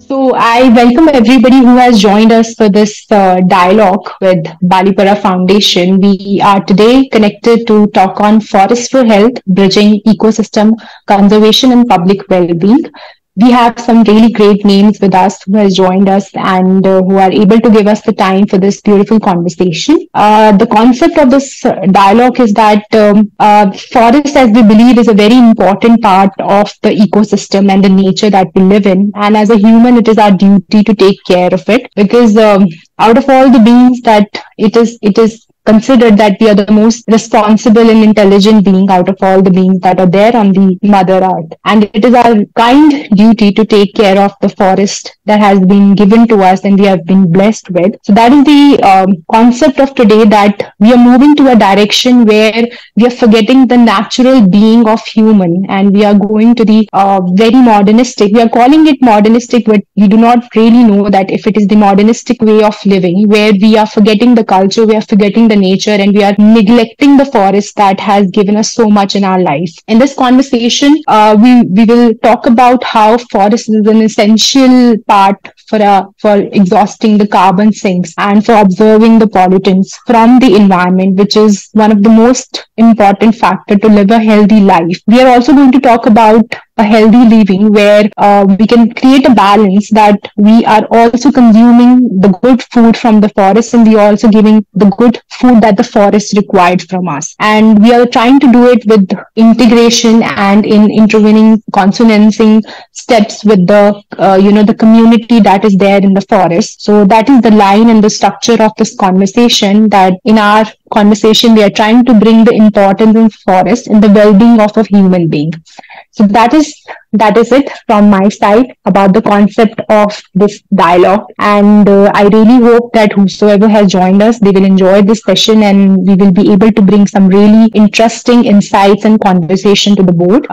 So I welcome everybody who has joined us for this dialogue with Balipara Foundation. We are today connected to talk on forest for health, bridging ecosystem conservation and public well-being. We have some really great names with us who has joined us and who are able to give us the time for this beautiful conversation. The concept of this dialogue is that forest, as we believe, is a very important part of the ecosystem and the nature that we live in. And as a human, it is our duty to take care of it because out of all the beings that it is considered that we are the most responsible and intelligent being out of all the beings that are there on the mother earth, and it is our kind duty to take care of the forest that has been given to us and we have been blessed with. So that is the concept of today, that we are moving to a direction where we are forgetting the natural being of human and we are going to the very modernistic, we are calling it modernistic, but you do not really know that if it is the modernistic way of living where we are forgetting the culture, we are forgetting the nature, and we are neglecting the forest that has given us so much in our life. In this conversation, we will talk about how forest is an essential part for exhausting the carbon sinks and for observing the pollutants from the environment, which is one of the most important factor to live a healthy life. We are also going to talk about a healthy living where we can create a balance, that we are also consuming the good food from the forest and we are also giving the good food that the forest required from us. And we are trying to do it with integration and in intervening consonancing steps with the community that is there in the forest. So that is the line and the structure of this conversation, that in our conversation we are trying to bring the importance of forest in the well-being of a human being. So that is it from my side about the concept of this dialogue. And I really hope that whosoever has joined us, they will enjoy this session and we will be able to bring some really interesting insights and conversation to the board.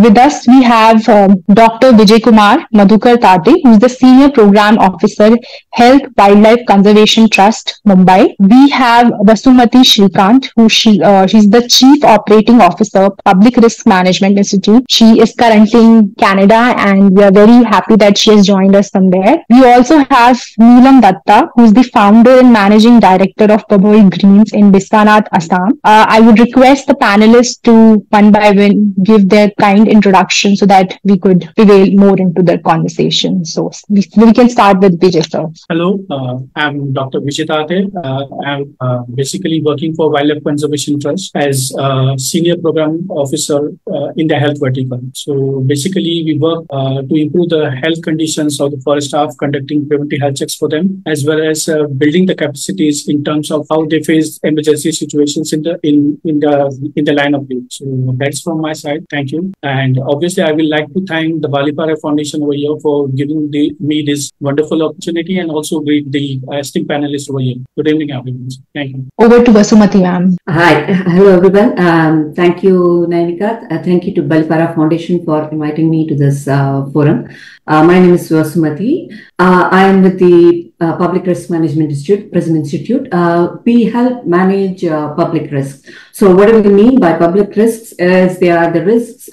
With us, we have Dr. Vijay Kumar Madhukar Tate, who is the Senior Program Officer, Health Wildlife Conservation Trust, Mumbai. We have Vasumati Shrikant, who she's the Chief Operating Officer, Public Risk Management Institute. She is currently in Canada and we are very happy that she has joined us from there. We also have Neelam Datta, who is the founder and managing director of Pabhoi Greens in Biswanath, Assam. I would request the panelists to one by one give their kind introduction so that we could prevail more into the conversation. So we can start with Vijay sir. Hello, I'm Dr. Vijay Tate. I'm basically working for Wildlife Conservation Trust as Senior Program Officer in the health vertical. So basically, we work to improve the health conditions of the forest staff, conducting preventive health checks for them, as well as building the capacities in terms of how they face emergency situations in the line of duty. So that's from my side. Thank you. And obviously, I would like to thank the Balipara Foundation over here for giving me this wonderful opportunity, and also greet the esteemed panelists over here. Good evening, everyone. Thank you. Over to Vasumati, ma'am. Hi, hello everyone. Thank you, Nainika. Thank you to Balipara Foundation for inviting me to this forum. My name is Vasumati. I am with the Public Risk Management Institute, Prism Institute. We help manage public risks. So what do we mean by public risks? Is they are the risks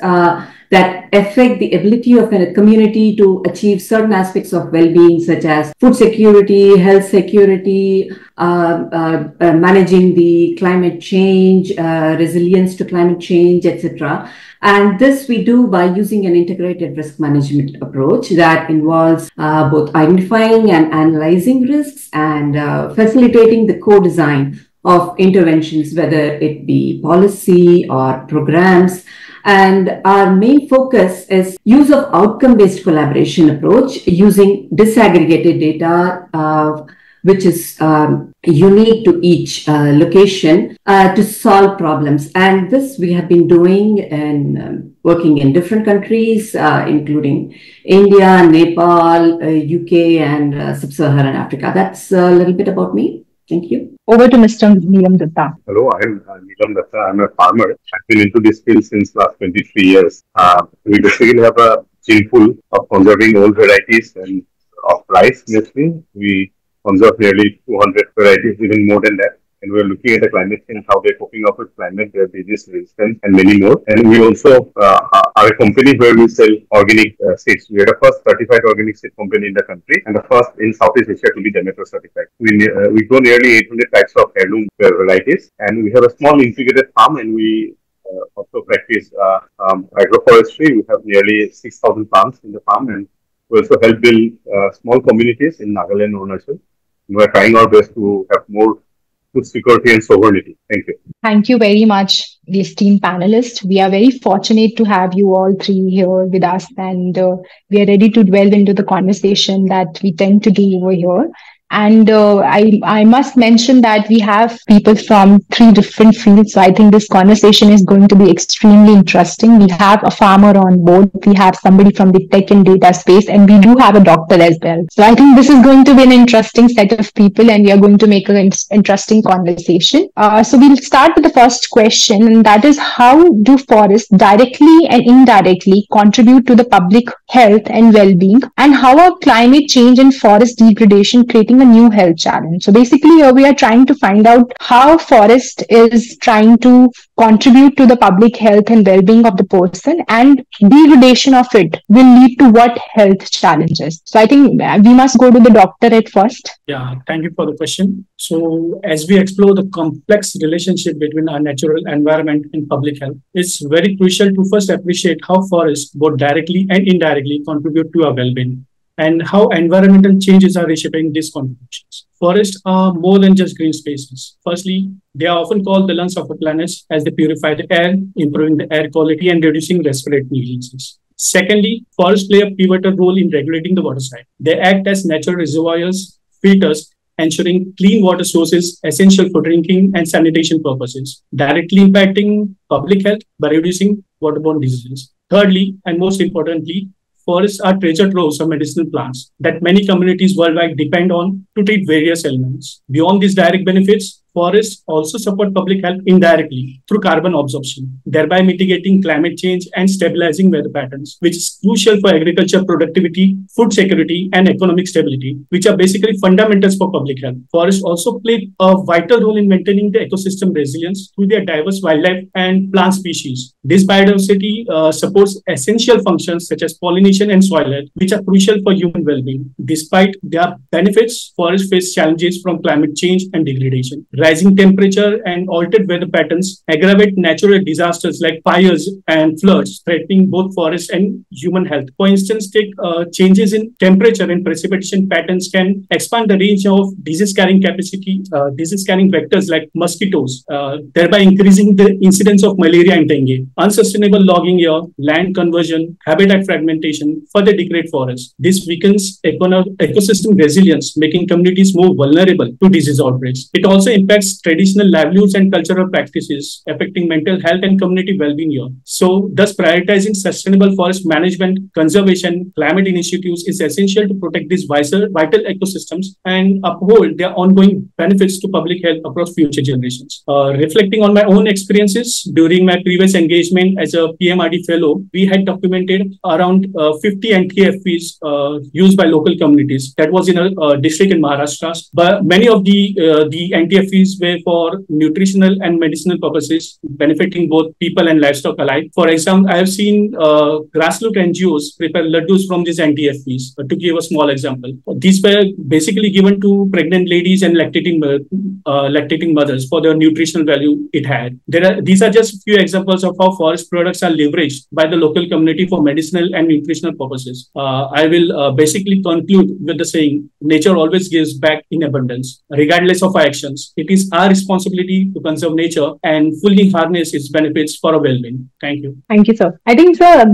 that affect the ability of a community to achieve certain aspects of well-being, such as food security, health security, managing the climate change, resilience to climate change, etc. And this we do by using an integrated risk management approach that involves both identifying and analyzing risks and facilitating the co-design of interventions, whether it be policy or programs. And our main focus is use of outcome-based collaboration approach using disaggregated data, which is unique to each location to solve problems. And this we have been doing and working in different countries, including India, Nepal, UK, and Sub-Saharan Africa. That's a little bit about me. Thank you. Over to Mr. Neelam Datta. Hello, I'm Neelam Datta. I'm a farmer. I've been into this field since last 23 years. We basically have a gene pool of conserving old varieties and of rice, mostly. We conserve nearly 200 varieties, even more than that. and we're looking at the climate change, how they're coping up with climate, their disease resistance, and many more. And we also are a company where we sell organic seeds. We are the first certified organic seed company in the country and the first in Southeast Asia to be Demeter certified. We grow nearly 800 types of heirloom varieties, and we have a small integrated farm, and we also practice agroforestry. We have nearly 6,000 plants in the farm, and we also help build small communities in Nagaland and Arunachal. We are trying our best to have more food security and sovereignty. Thank you. Thank you very much, esteemed panelists. We are very fortunate to have you all three here with us, and we are ready to delve into the conversation that we tend to do over here. And I must mention that we have people from three different fields. So I think this conversation is going to be extremely interesting. We have a farmer on board. We have somebody from the tech and data space, and we do have a doctor as well. So I think this is going to be an interesting set of people, and we are going to make an interesting conversation. So we'll start with the first question, and that is, how do forests directly and indirectly contribute to the public health and well-being? And how are climate change and forest degradation creating a new health challenge? So basically here we are trying to find out how forest is trying to contribute to the public health and well-being of the person, and degradation of it will lead to what health challenges. So I think we must go to the doctor at first. Yeah, thank you for the question. So as we explore the complex relationship between our natural environment and public health, it's very crucial to first appreciate how forests both directly and indirectly contribute to our well-being, and how environmental changes are reshaping these contributions. Forests are more than just green spaces. Firstly, they are often called the lungs of a planet, as they purify the air, improving the air quality and reducing respiratory diseases. Secondly, forests play a pivotal role in regulating the water cycle. They act as natural reservoirs, filters, ensuring clean water sources essential for drinking and sanitation purposes, directly impacting public health by reducing waterborne diseases. Thirdly, and most importantly, forests are treasure troves of medicinal plants that many communities worldwide depend on to treat various ailments. Beyond these direct benefits, forests also support public health indirectly through carbon absorption, thereby mitigating climate change and stabilizing weather patterns, which is crucial for agriculture productivity, food security, and economic stability, which are basically fundamentals for public health. Forests also play a vital role in maintaining the ecosystem resilience through their diverse wildlife and plant species. This biodiversity supports essential functions such as pollination and soil health, which are crucial for human well-being. Despite their benefits, forests face challenges from climate change and degradation. Rising temperature and altered weather patterns aggravate natural disasters like fires and floods, threatening both forests and human health. For instance, changes in temperature and precipitation patterns can expand the range of disease-carrying vectors like mosquitoes, thereby increasing the incidence of malaria and dengue. Unsustainable logging here, land conversion, habitat fragmentation further degrade forests. This weakens ecosystem resilience, making communities more vulnerable to disease outbreaks. It also impacts traditional livelihoods and cultural practices, affecting mental health and community well-being here. So, thus prioritizing sustainable forest management, conservation, climate initiatives is essential to protect these vital ecosystems and uphold their ongoing benefits to public health across future generations. Reflecting on my own experiences during my previous engagement as a PMRD fellow, we had documented around 50 NTFVs used by local communities. That was in a district in Maharashtra. But many of the NTFVs were for nutritional and medicinal purposes, benefiting both people and livestock alike. For example, I have seen grassroots NGOs prepare laddus from these NTFVs, to give a small example. These were basically given to pregnant ladies and lactating mothers for the nutritional value it had. These are just a few examples of how forest products are leveraged by the local community for medicinal and nutritional purposes. I will basically conclude with the saying, nature always gives back in abundance, regardless of our actions. It is our responsibility to conserve nature and fully harness its benefits for our well-being. Thank you. Thank you, sir. I think, sir,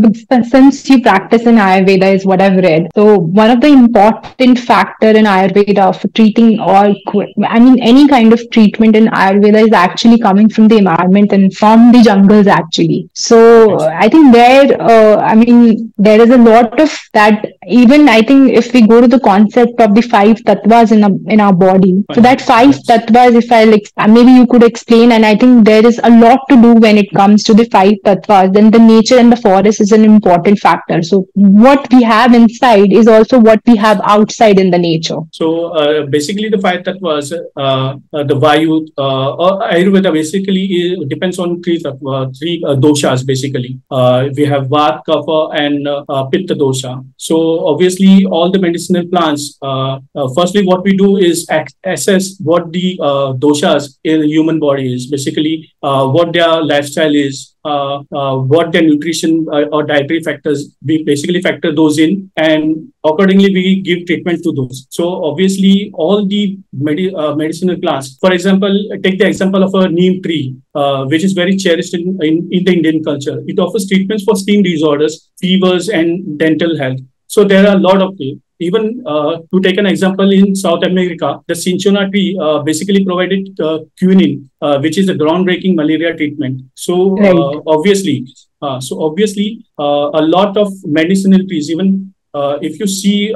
since you practice in Ayurveda is what I've read. So one of the important factor in Ayurveda for treating any kind of treatment in Ayurveda is actually coming from the environment and from the jungles actually. So I think there is a lot of that. Even I think if we go to the concept of the 5 tattvas in our body, so that 5 tattvas, if if maybe you could explain, and I think there is a lot to do when it comes to the five tattvas, then the nature and the forest is an important factor. So what we have inside is also what we have outside in the nature. So basically, the five tattvas, the Vayu, or Ayurveda basically depends on three doshas basically. We have Vata, Kapha, and Pitta dosha. So obviously, all the medicinal plants. Firstly, what we do is assess what the doshas in the human body is. Basically, what their lifestyle is. What their nutrition or dietary factors, we basically factor those in, and accordingly we give treatment to those. So obviously all the medicinal plants, for example, take the example of a neem tree, which is very cherished in the Indian culture. It offers treatments for skin disorders, fevers, and dental health. So there are a lot of even to take an example, in South America, the cinchona tree basically provided quinine, which is a groundbreaking malaria treatment. So obviously, a lot of medicinal trees, even if you see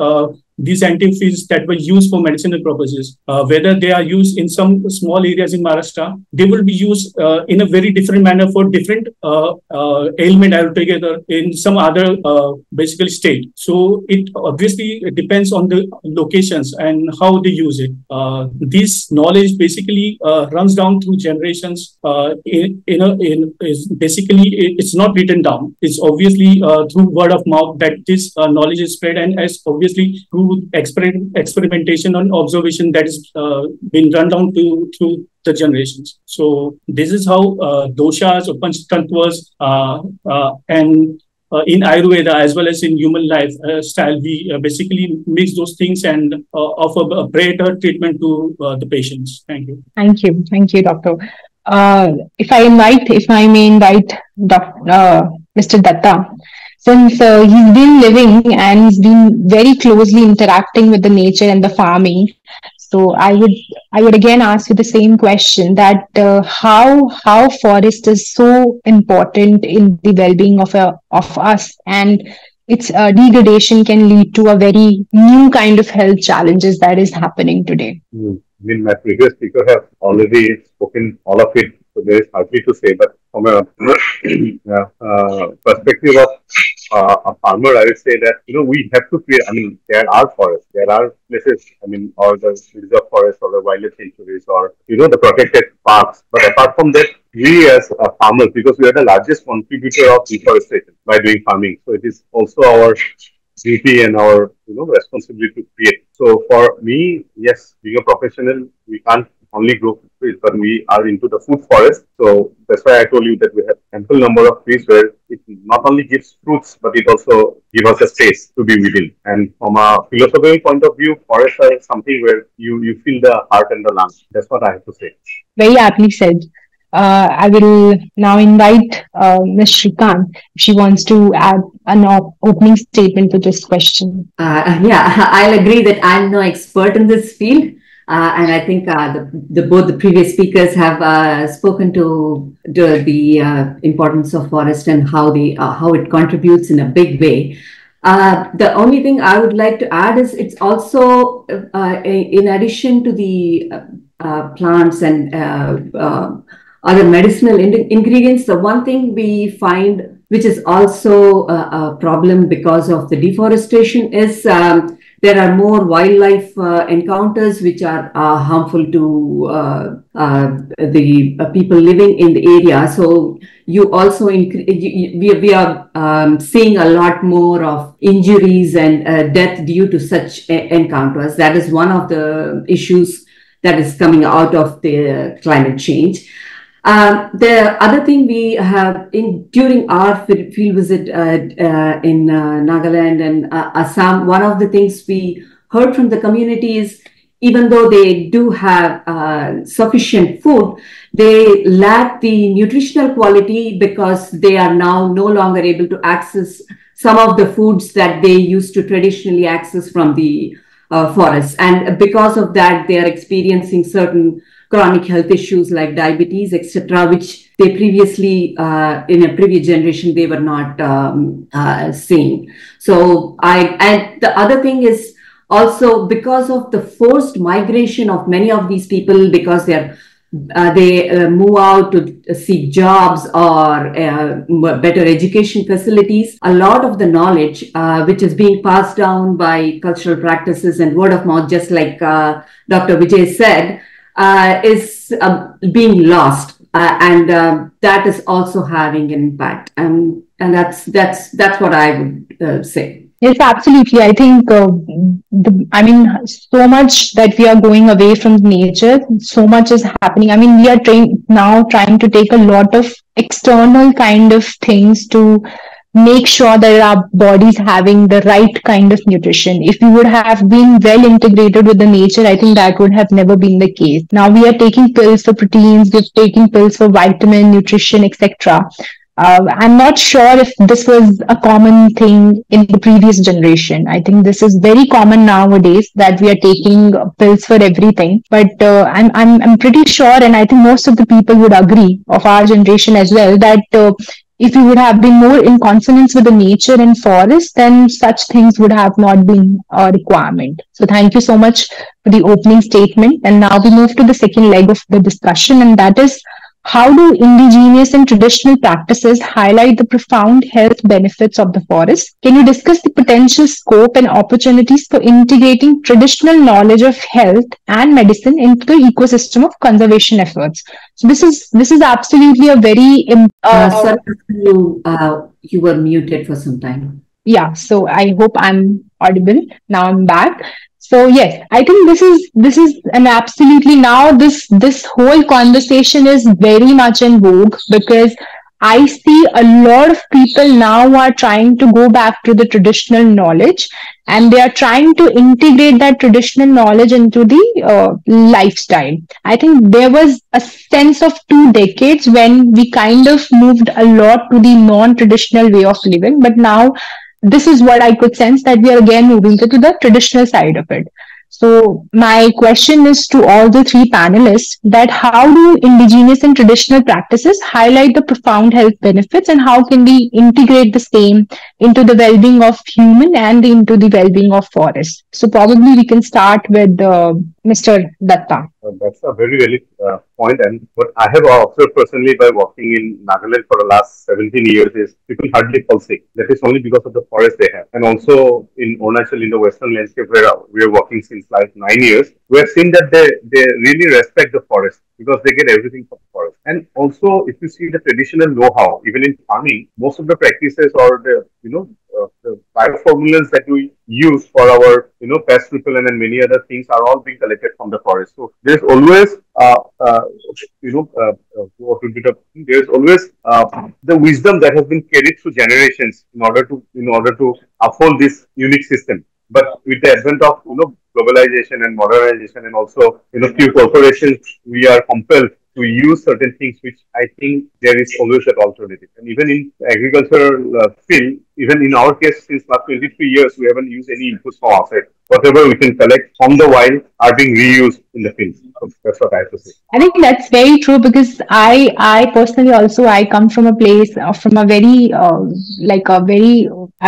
these antifreeze that were used for medicinal purposes, whether they are used in some small areas in Maharashtra, they will be used in a very different manner for different ailment altogether in some other basically state. So it obviously depends on the locations and how they use it. This knowledge basically runs down through generations. Basically, it's not written down. It's obviously through word of mouth that this knowledge is spread, and as obviously through experimentation and observation that has been run down through the generations. So this is how doshas or panchtattvas and in Ayurveda as well as in human life style, we basically mix those things and offer a better treatment to the patients. Thank you. Thank you, doctor. If I may invite Mr. Datta, since he's been living and he's been very closely interacting with the nature and the farming. So I would again ask you the same question, that how forest is so important in the well-being of us, and its degradation can lead to a very new kind of health challenges that is happening today. I mean, my previous speaker have already spoken all of it, so there is hardly to say. But from a perspective of a farmer, I would say that we have to create. I mean, there are forests, there are places. I mean, or the reserve forest or the wildlife sanctuaries, or the protected parks. But apart from that, we as farmers, because we are the largest contributor of deforestation by doing farming, so it is also our duty and our responsibility to create. So for me, yes, being a professional, we can't only grow trees, but we are into the food forest. So that's why I told you that we have ample number of trees where it not only gives fruits, but it also gives us a space to be within. And from a philosophical point of view, forests are something where you feel the heart and the lungs. That's what I have to say. Very aptly said. I will now invite Ms. Shrikant if she wants to add an opening statement to this question. I'll agree that I'm no expert in this field. And I think both the previous speakers have spoken to the importance of forest and how it contributes in a big way. The only thing I would like to add is it's also in addition to the plants and other medicinal ingredients, the one thing we find which is also a problem because of the deforestation is there are more wildlife encounters which are harmful to the people living in the area. So you also we are seeing a lot more of injuries and death due to such encounters. That is one of the issues that is coming out of the climate change. The other thing we have during our field visit in Nagaland and Assam, one of the things we heard from the community is even though they do have sufficient food, they lack the nutritional quality because they are now no longer able to access some of the foods that they used to traditionally access from the forests. And because of that, they are experiencing certain chronic health issues like diabetes, etc., which they previously, in a previous generation, they were not seeing. So, and the other thing is Also, because of the forced migration of many of these people, because they move out to seek jobs or better education facilities. A lot of the knowledge which is being passed down by cultural practices and word of mouth, just like Dr. Vijay said, is being lost, and that is also having an impact. And that's what I would say. Yes, absolutely. I think, so much that we are going away from nature, so much is happening. I mean, we are now trying to take a lot of external kind of things to make sure that our body's having the right kind of nutrition. If we would have been well integrated with the nature, I think that would have never been the case. Now we are taking pills for proteins, we're taking pills for vitamin, nutrition, etc. I'm not sure if this was a common thing in the previous generation. I think this is very common nowadays that we are taking pills for everything. But I'm pretty sure, and I think most of the people would agree of our generation as well, that if we would have been more in consonance with the nature and forest, then such things would have not been a requirement. So thank you so much for the opening statement. And now we move to the second leg of the discussion, and that is, how do indigenous and traditional practices highlight the profound health benefits of the forest? Can you discuss the potential scope and opportunities for integrating traditional knowledge of health and medicine into the ecosystem of conservation efforts? So this is absolutely a very Sorry, you were muted for some time. Yeah, so I hope I'm audible. Now I'm back. So yes, I think this is an absolutely, now this whole conversation is very much in vogue, because I see a lot of people now are trying to go back to the traditional knowledge, and they are trying to integrate that traditional knowledge into the lifestyle. I think there was a sense of 2 decades when we kind of moved a lot to the non-traditional way of living, but now this is what I could sense, that we are again moving to the traditional side of it. So my question is to all the three panelists, that how do indigenous and traditional practices highlight the profound health benefits, and how can we integrate the same into the well-being of human and into the well-being of forest? So probably we can start with Mr. Datta. That's a very valid point. And what I have observed personally by working in Nagaland for the last 17 years is people hardly fall sick. That is only because of the forest they have. And also in Arunachal, in the western landscape where we are working since like 9 years, we have seen that they really respect the forest because they get everything from the forest. And also, if you see the traditional know-how, even in farming, most of the practices or the bioformulants that we use for our, pest repellent and many other things are all being collected from the forest. So there's always, there's always the wisdom that has been carried through generations in order to uphold this unique system. But with the advent of globalization and modernization, and also few corporations, we are compelled to use certain things which I think there is always an alternative. And even in agricultural field, even in our case, since last 23 years, we haven't used any inputs from outside. Whatever we can collect from the wild are being reused in the field. So that's what I have to say. I think that's very true, because I personally also, I come from a place, from a very, I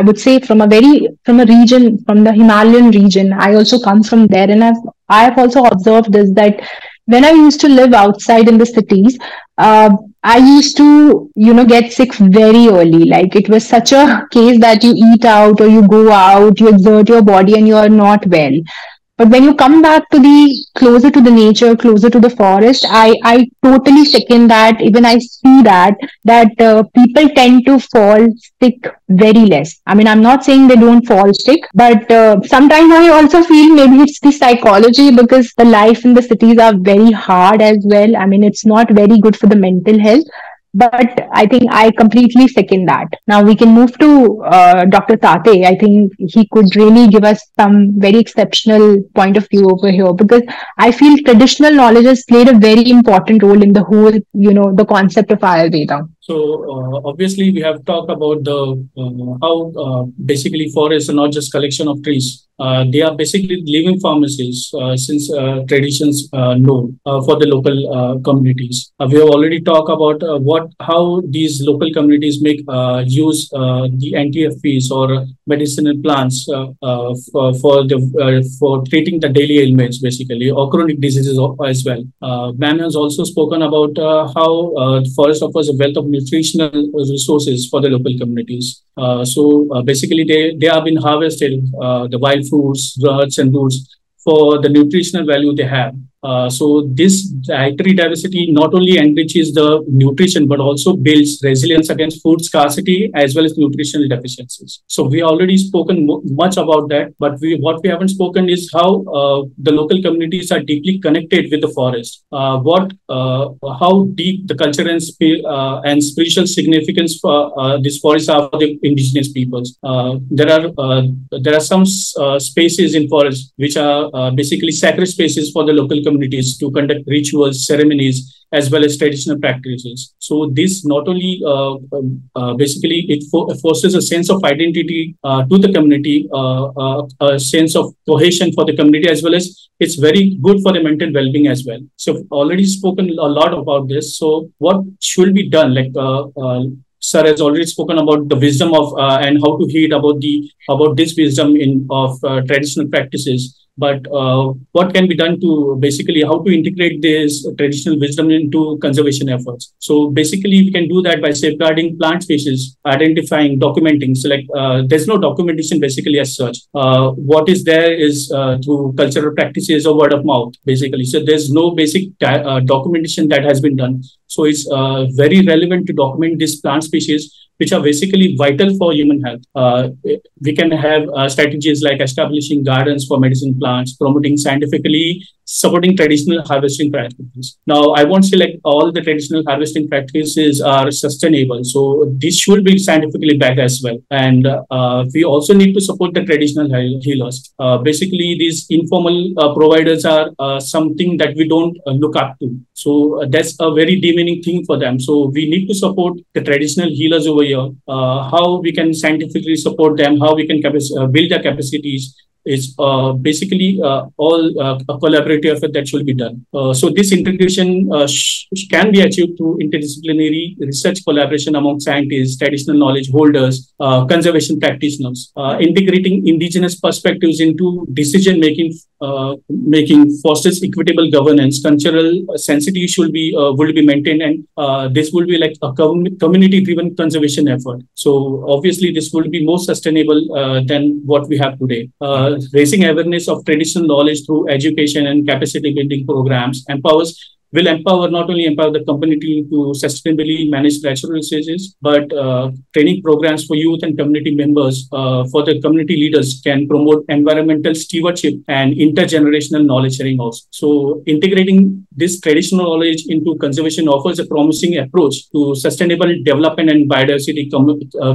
would say from a region, from the Himalayan region. I also come from there, and I've also observed this, that when I used to live outside in the cities, I used to, get sick very early. Like, it was such a case that you eat out or you go out, you exert your body and you are not well. But when you come back to the closer to the nature, closer to the forest, I totally second that. Even I see that people tend to fall sick very less. I mean, I'm not saying they don't fall sick, but sometimes I also feel maybe it's the psychology, because the life in the cities are very hard as well. I mean, it's not very good for the mental health. But I think I completely second that. Now we can move to Dr. Tate. I think he could really give us some very exceptional point of view over here, because I feel traditional knowledge has played a very important role in the whole, the concept of Ayurveda. So obviously we have talked about the how basically forests are not just collection of trees. They are basically living pharmacies since traditions known for the local communities. We have already talked about what how these local communities make use the NTFPs or medicinal plants for treating the daily ailments basically or chronic diseases as well. Man has also spoken about how forest offers a wealth of nutritional resources for the local communities. Basically, they have been harvested the wild fruits, nuts, and roots for the nutritional value they have. So this dietary diversity not only enriches the nutrition but also builds resilience against food scarcity as well as nutritional deficiencies. So we already spoken much about that, but what we haven't spoken is how the local communities are deeply connected with the forest. How deep the culture and spiritual significance for these forests are for the indigenous peoples. There are some spaces in forests which are basically sacred spaces for the local communities to conduct rituals, ceremonies, as well as traditional practices. So this not only basically fosters a sense of identity to the community, a sense of cohesion for the community, as well as it's very good for the mental well-being as well. So I've already spoken a lot about this. So what should be done? Sir has already spoken about the wisdom of and how to heed about this wisdom in of traditional practices. But what can be done to basically how to integrate this traditional wisdom into conservation efforts? So basically, we can do that by safeguarding plant species, identifying, documenting. So there's no documentation basically as such. What is there is through cultural practices or word of mouth, basically. So there's no basic documentation that has been done. So it's very relevant to document these plant species, which are basically vital for human health. We can have strategies like establishing gardens for medicinal plants, promoting scientifically supporting traditional harvesting practices. Now, I won't say like all the traditional harvesting practices are sustainable. So this should be scientifically backed as well. And we also need to support the traditional healers. Basically, these informal providers are something that we don't look up to. So that's a very demeaning thing for them. So we need to support the traditional healers over here. How we can scientifically support them, how we can build their capacities, is basically all a collaborative effort that should be done. So this integration can be achieved through interdisciplinary research collaboration among scientists, traditional knowledge holders, conservation practitioners, integrating indigenous perspectives into decision making fosters equitable governance. Cultural sensitivity should be will be maintained, and this will be like a community-driven conservation effort. So obviously, this will be more sustainable than what we have today. Raising awareness of traditional knowledge through education and capacity building programs will not only empower the community to sustainably manage natural resources, but training programs for youth and community members for the community leaders can promote environmental stewardship and intergenerational knowledge sharing also. So integrating this traditional knowledge into conservation offers a promising approach to sustainable development and biodiversity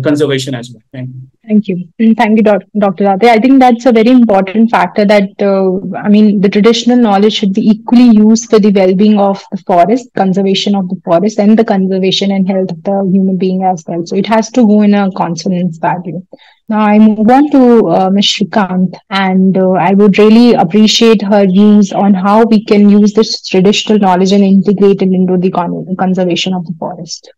conservation as well. Thank you. Thank you. Thank you, Dr. Rade. I think that's a very important factor that, the traditional knowledge should be equally used for the well-being of the forest, conservation of the forest, and the conservation and health of the human being as well. So it has to go in a consonance value. Now I move on to Ms. Shrikant, and I would really appreciate her views on how we can use this traditional knowledge and integrate it into the conservation of the forest.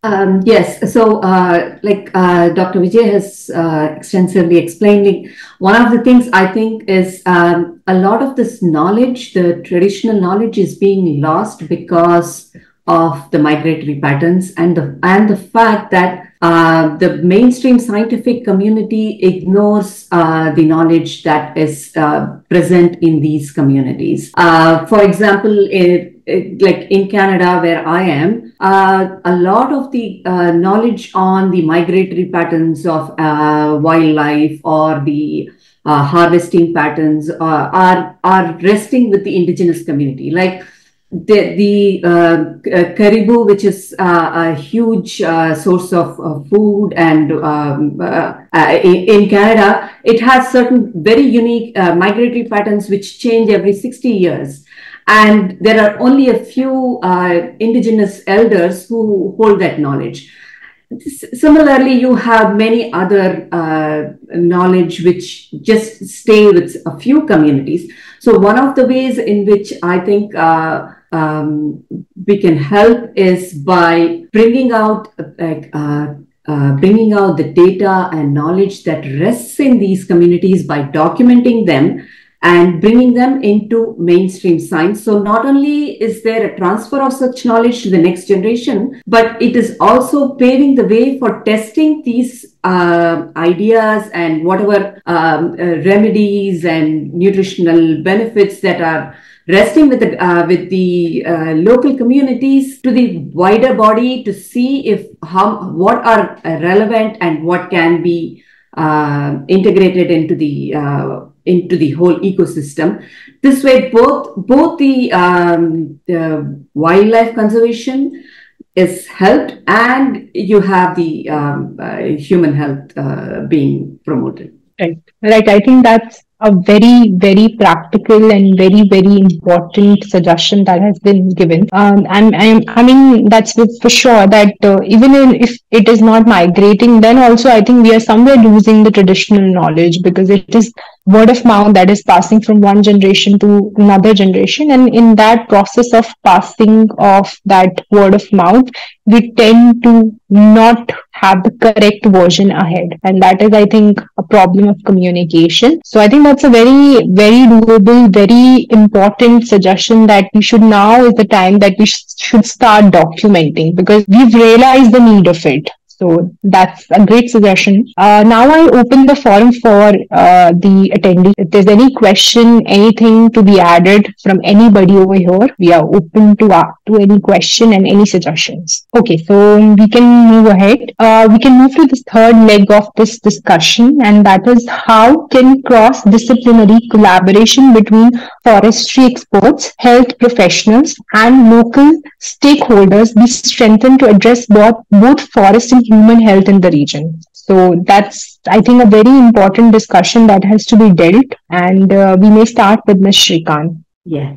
Yes, so Dr. Vijay has extensively explained, one of the things I think is a lot of this knowledge, the traditional knowledge, is being lost because of the migratory patterns and the fact that the mainstream scientific community ignores the knowledge that is present in these communities. For example, like in Canada, where I am, a lot of the knowledge on the migratory patterns of wildlife or the harvesting patterns are resting with the indigenous community. Like the caribou, which is a huge source of food, and in Canada, it has certain very unique migratory patterns which change every 60 years. And there are only a few indigenous elders who hold that knowledge. similarly, you have many other knowledge which just stay with a few communities. So one of the ways in which I think we can help is by bringing out bringing out the data and knowledge that rests in these communities by documenting them and bringing them into mainstream science. So not only is there a transfer of such knowledge to the next generation, but it is also paving the way for testing these ideas and whatever remedies and nutritional benefits that are resting with the local communities to the wider body to see if what are relevant and what can be integrated into the whole ecosystem. This way, both the wildlife conservation is helped, and you have the human health being promoted. Right. I think that's a very, very practical and very, very important suggestion that has been given. I mean, that's for sure that if it is not migrating, then also I think we are somewhere losing the traditional knowledge, because it is word of mouth that is passing from one generation to another generation. And in that process of passing of that word of mouth, we tend to not have the correct version ahead. And that is, I think, a problem of communication. So I think that's a very, very doable, very important suggestion, that we should, now is the time that we should start documenting, because we've realized the need of it. So that's a great suggestion. Now I open the forum for the attendees. If there's any question, anything to be added from anybody over here, we are open to any question and any suggestions. Okay, so we can move ahead. We can move to the third leg of this discussion, and that is, how can cross-disciplinary collaboration between forestry experts, health professionals, and local stakeholders be strengthened to address both forest and human health in the region? So that's, I think, a very important discussion that has to be dealt, and we may start with Ms. Shrikant. Yeah.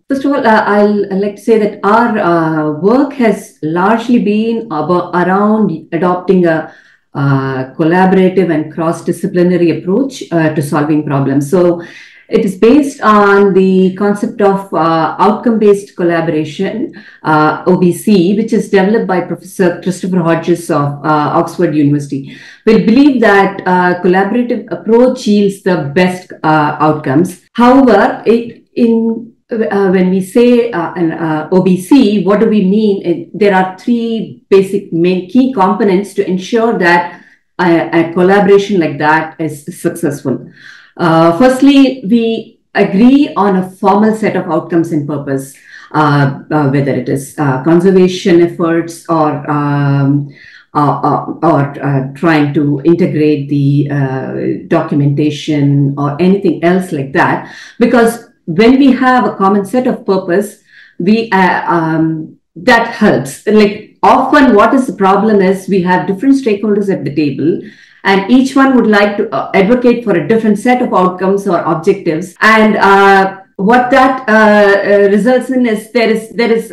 First of all, I'll like to say that our work has largely been around adopting a collaborative and cross-disciplinary approach to solving problems. So it is based on the concept of outcome-based collaboration, OBC, which is developed by Professor Christopher Hodges of Oxford University. We believe that collaborative approach yields the best outcomes. However, when we say an OBC, what do we mean? There are three basic main key components to ensure that a collaboration like that is successful. Firstly, we agree on a formal set of outcomes and purpose, whether it is conservation efforts or trying to integrate the documentation or anything else like that. Because when we have a common set of purpose, that helps. Like, often what is the problem is we have different stakeholders at the table, and each one would like to advocate for a different set of outcomes or objectives. And what that results in is there is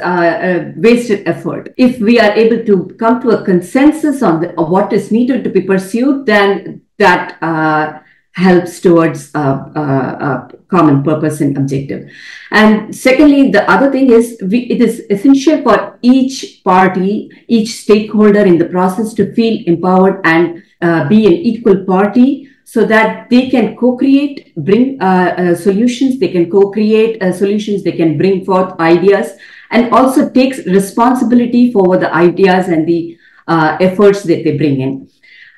wasted effort. If we are able to come to a consensus on what is needed to be pursued, then that helps towards a common purpose and objective. And secondly, the other thing is it is essential for each party, each stakeholder in the process to feel empowered and be an equal party, so that they can co-create, bring solutions, they can co-create solutions, they can bring forth ideas, and also takes responsibility for the ideas and the efforts that they bring in.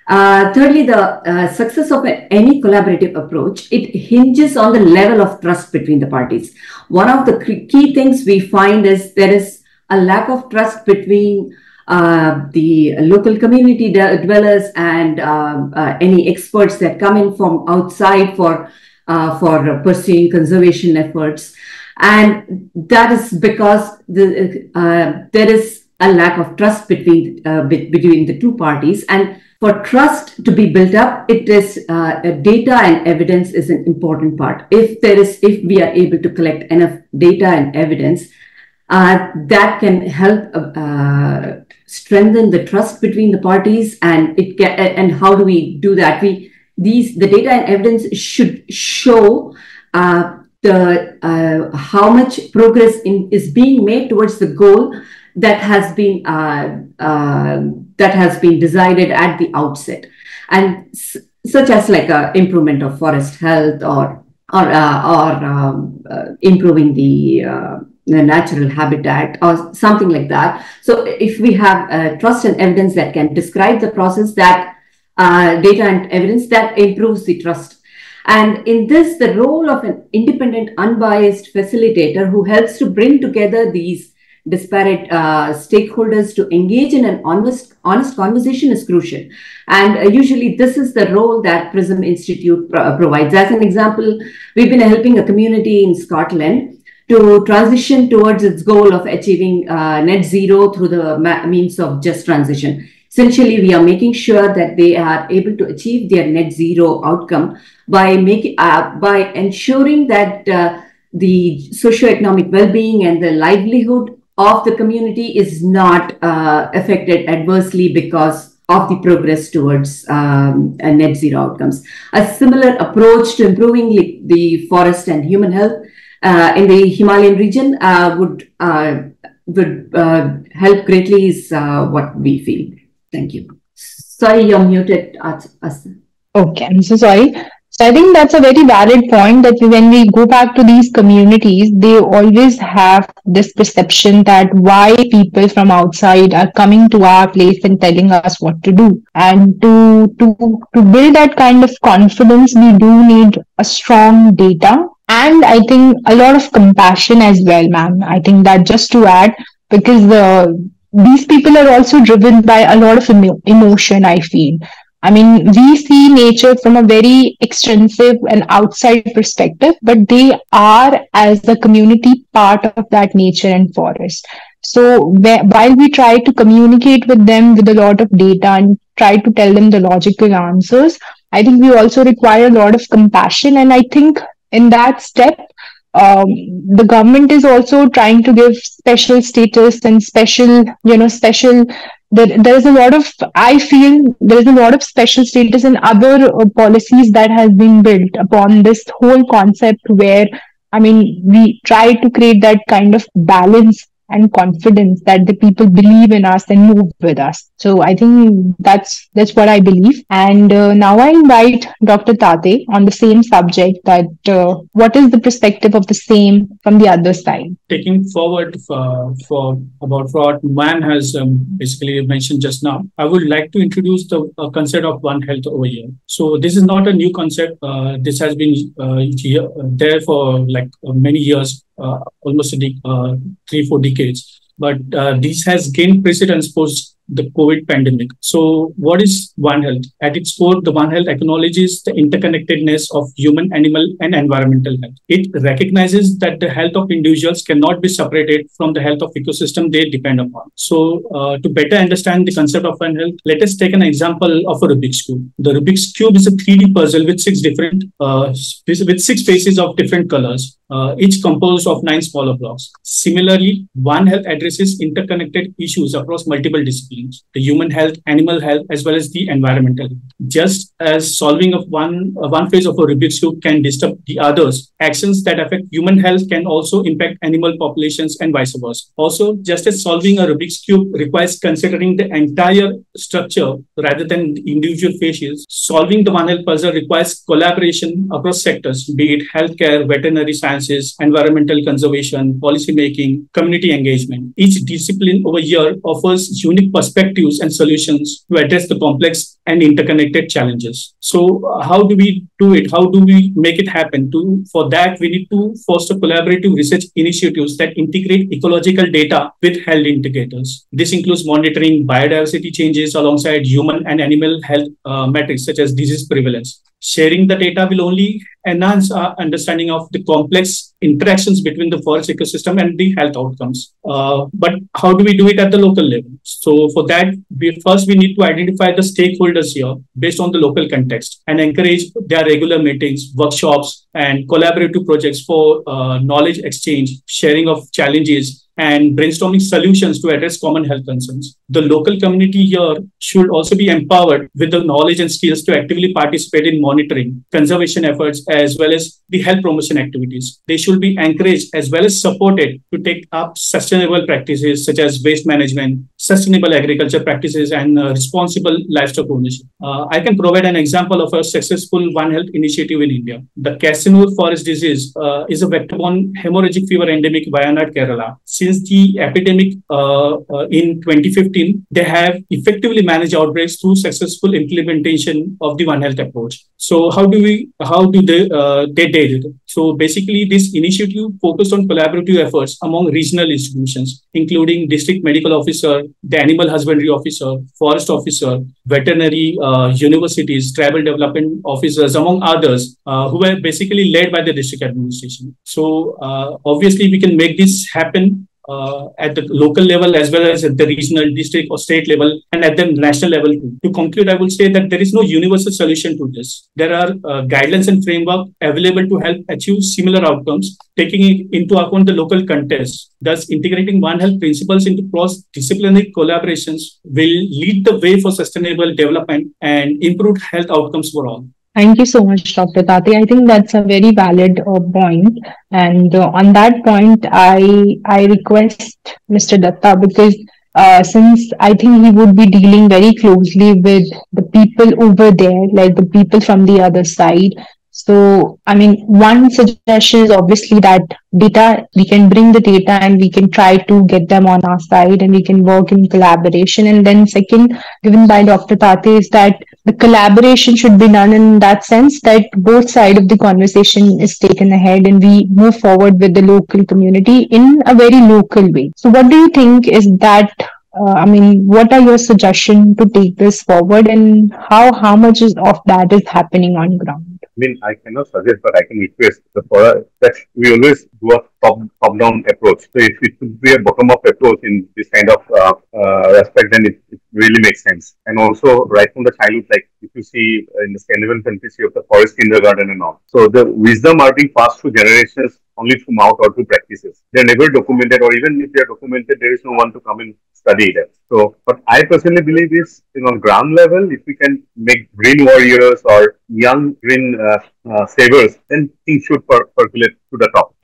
Thirdly, the success of any collaborative approach, it hinges on the level of trust between the parties. One of the key things we find is there is a lack of trust between the local community dwellers and any experts that come in from outside for pursuing conservation efforts. And that is because there is a lack of trust between the two parties. And for trust to be built up, it is data and evidence is an important part. If we are able to collect enough data and evidence, that can help strengthen the trust between the parties, and how do we do that? The data and evidence should show how much progress is being made towards the goal that has been decided at the outset, and such as like improvement of forest health, or improving the natural habitat, or something like that. So if we have trust and evidence that can describe the process, that data and evidence that improves the trust. And in this, the role of an independent, unbiased facilitator who helps to bring together these disparate stakeholders to engage in an honest conversation is crucial. And usually this is the role that Prism Institute provides. As an example, we've been helping a community in Scotland to transition towards its goal of achieving net zero through the means of just transition. Essentially, we are making sure that they are able to achieve their net zero outcome by ensuring that the socioeconomic well-being and the livelihood of the community is not affected adversely because of the progress towards net zero outcomes. A similar approach to improving the forest and human health in the Himalayan region would help greatly, is what we feel. Thank you. Sorry, you're muted, Asa. Okay, I'm so sorry. So I think that's a very valid point, that when we go back to these communities, they always have this perception that why people from outside are coming to our place and telling us what to do. And to build that kind of confidence, we do need a strong data, and I think a lot of compassion as well, ma'am. I think that, just to add, because these people are also driven by a lot of emotion, I feel. I mean, we see nature from a very extensive and outside perspective, but they are, as a community, part of that nature and forest. So while we try to communicate with them with a lot of data and try to tell them the logical answers, I think we also require a lot of compassion. And I think in that step, the government is also trying to give special status and special. There is a lot of, I feel, there is a lot of special status and other policies that has been built upon this whole concept, where, I mean, we try to create that kind of balance and confidence that the people believe in us and move with us. So I think that's what I believe. And now I invite Dr. Tate on the same subject, that what is the perspective of the same from the other side? Taking forward for about what man has basically mentioned just now, I would like to introduce the concept of One Health over here. So this is not a new concept. This has been there for like many years, almost 3-4 decades. But this has gained precedence post the COVID pandemic. So what is One Health? At its core, the One Health acknowledges the interconnectedness of human, animal, and environmental health. It recognizes that the health of individuals cannot be separated from the health of ecosystem they depend upon. So to better understand the concept of One Health, let us take an example of a Rubik's Cube. The Rubik's Cube is a 3D puzzle with six faces of different colors, each composed of 9 smaller blocks. Similarly, One Health addresses interconnected issues across multiple disciplines: the human health, animal health, as well as the environmental health. Just as solving of one phase of a Rubik's Cube can disturb the others, actions that affect human health can also impact animal populations and vice versa. Also, just as solving a Rubik's Cube requires considering the entire structure rather than individual phases, solving the One Health puzzle requires collaboration across sectors, be it healthcare, veterinary sciences, environmental conservation, policy making, community engagement. Each discipline over here offers unique perspectives and solutions to address the complex and interconnected challenges. So how do we do it? How do we make it happen? For that, we need to foster collaborative research initiatives that integrate ecological data with health indicators. This includes monitoring biodiversity changes alongside human and animal health metrics such as disease prevalence. Sharing the data will only enhance our understanding of the complex interactions between the forest ecosystem and the health outcomes. But how do we do it at the local level? So for that, we need to identify the stakeholders here based on the local context and encourage their regular meetings, workshops, and collaborative projects for knowledge exchange, sharing of challenges, and brainstorming solutions to address common health concerns. The local community here should also be empowered with the knowledge and skills to actively participate in monitoring, conservation efforts, as well as the health promotion activities. They should be encouraged as well as supported to take up sustainable practices such as waste management, sustainable agriculture practices, and responsible livestock ownership. I can provide an example of a successful One Health initiative in India. The Casanur forest disease is a vector-borne hemorrhagic fever endemic in Wayanad, Kerala. Since the epidemic in 2015, they have effectively managed outbreaks through successful implementation of the One Health approach. So how do they did it? So basically, this initiative focused on collaborative efforts among regional institutions, including district medical officer, the animal husbandry officer, forest officer, veterinary, universities, tribal development officers, among others, who were basically led by the district administration. So obviously, we can make this happen at the local level as well as at the regional, district, or state level, and at the national level too. To conclude, I will say that there is no universal solution to this. There are guidelines and framework available to help achieve similar outcomes, taking into account the local context. Thus, integrating One Health principles into cross-disciplinary collaborations will lead the way for sustainable development and improved health outcomes for all. Thank you so much, Dr. Tati. I think that's a very valid point. And on that point, I request Mr. Datta, because since I think he would be dealing very closely with the people over there, like the people from the other side. So, I mean, one suggestion is obviously that data, we can bring the data and we can try to get them on our side and we can work in collaboration. And then second, given by Dr. Tate, is that the collaboration should be done in that sense that both sides of the conversation is taken ahead and we move forward with the local community in a very local way. So what do you think is that what are your suggestions to take this forward, and how much of that is happening on ground? I cannot suggest, but I can request that we always do a top-down approach. So if it should be a bottom-up approach in this kind of respect, then it really makes sense. And also, right from the childhood, like if you see in the Scandinavian countries, you have the forest kindergarten and all. So the wisdom are being passed through generations only through mouth or through practices. They're never documented, or even if they're documented, there is no one to come and study them. So, but I personally believe is, on ground level, if we can make green warriors or young green savers, then things should percolate to the top.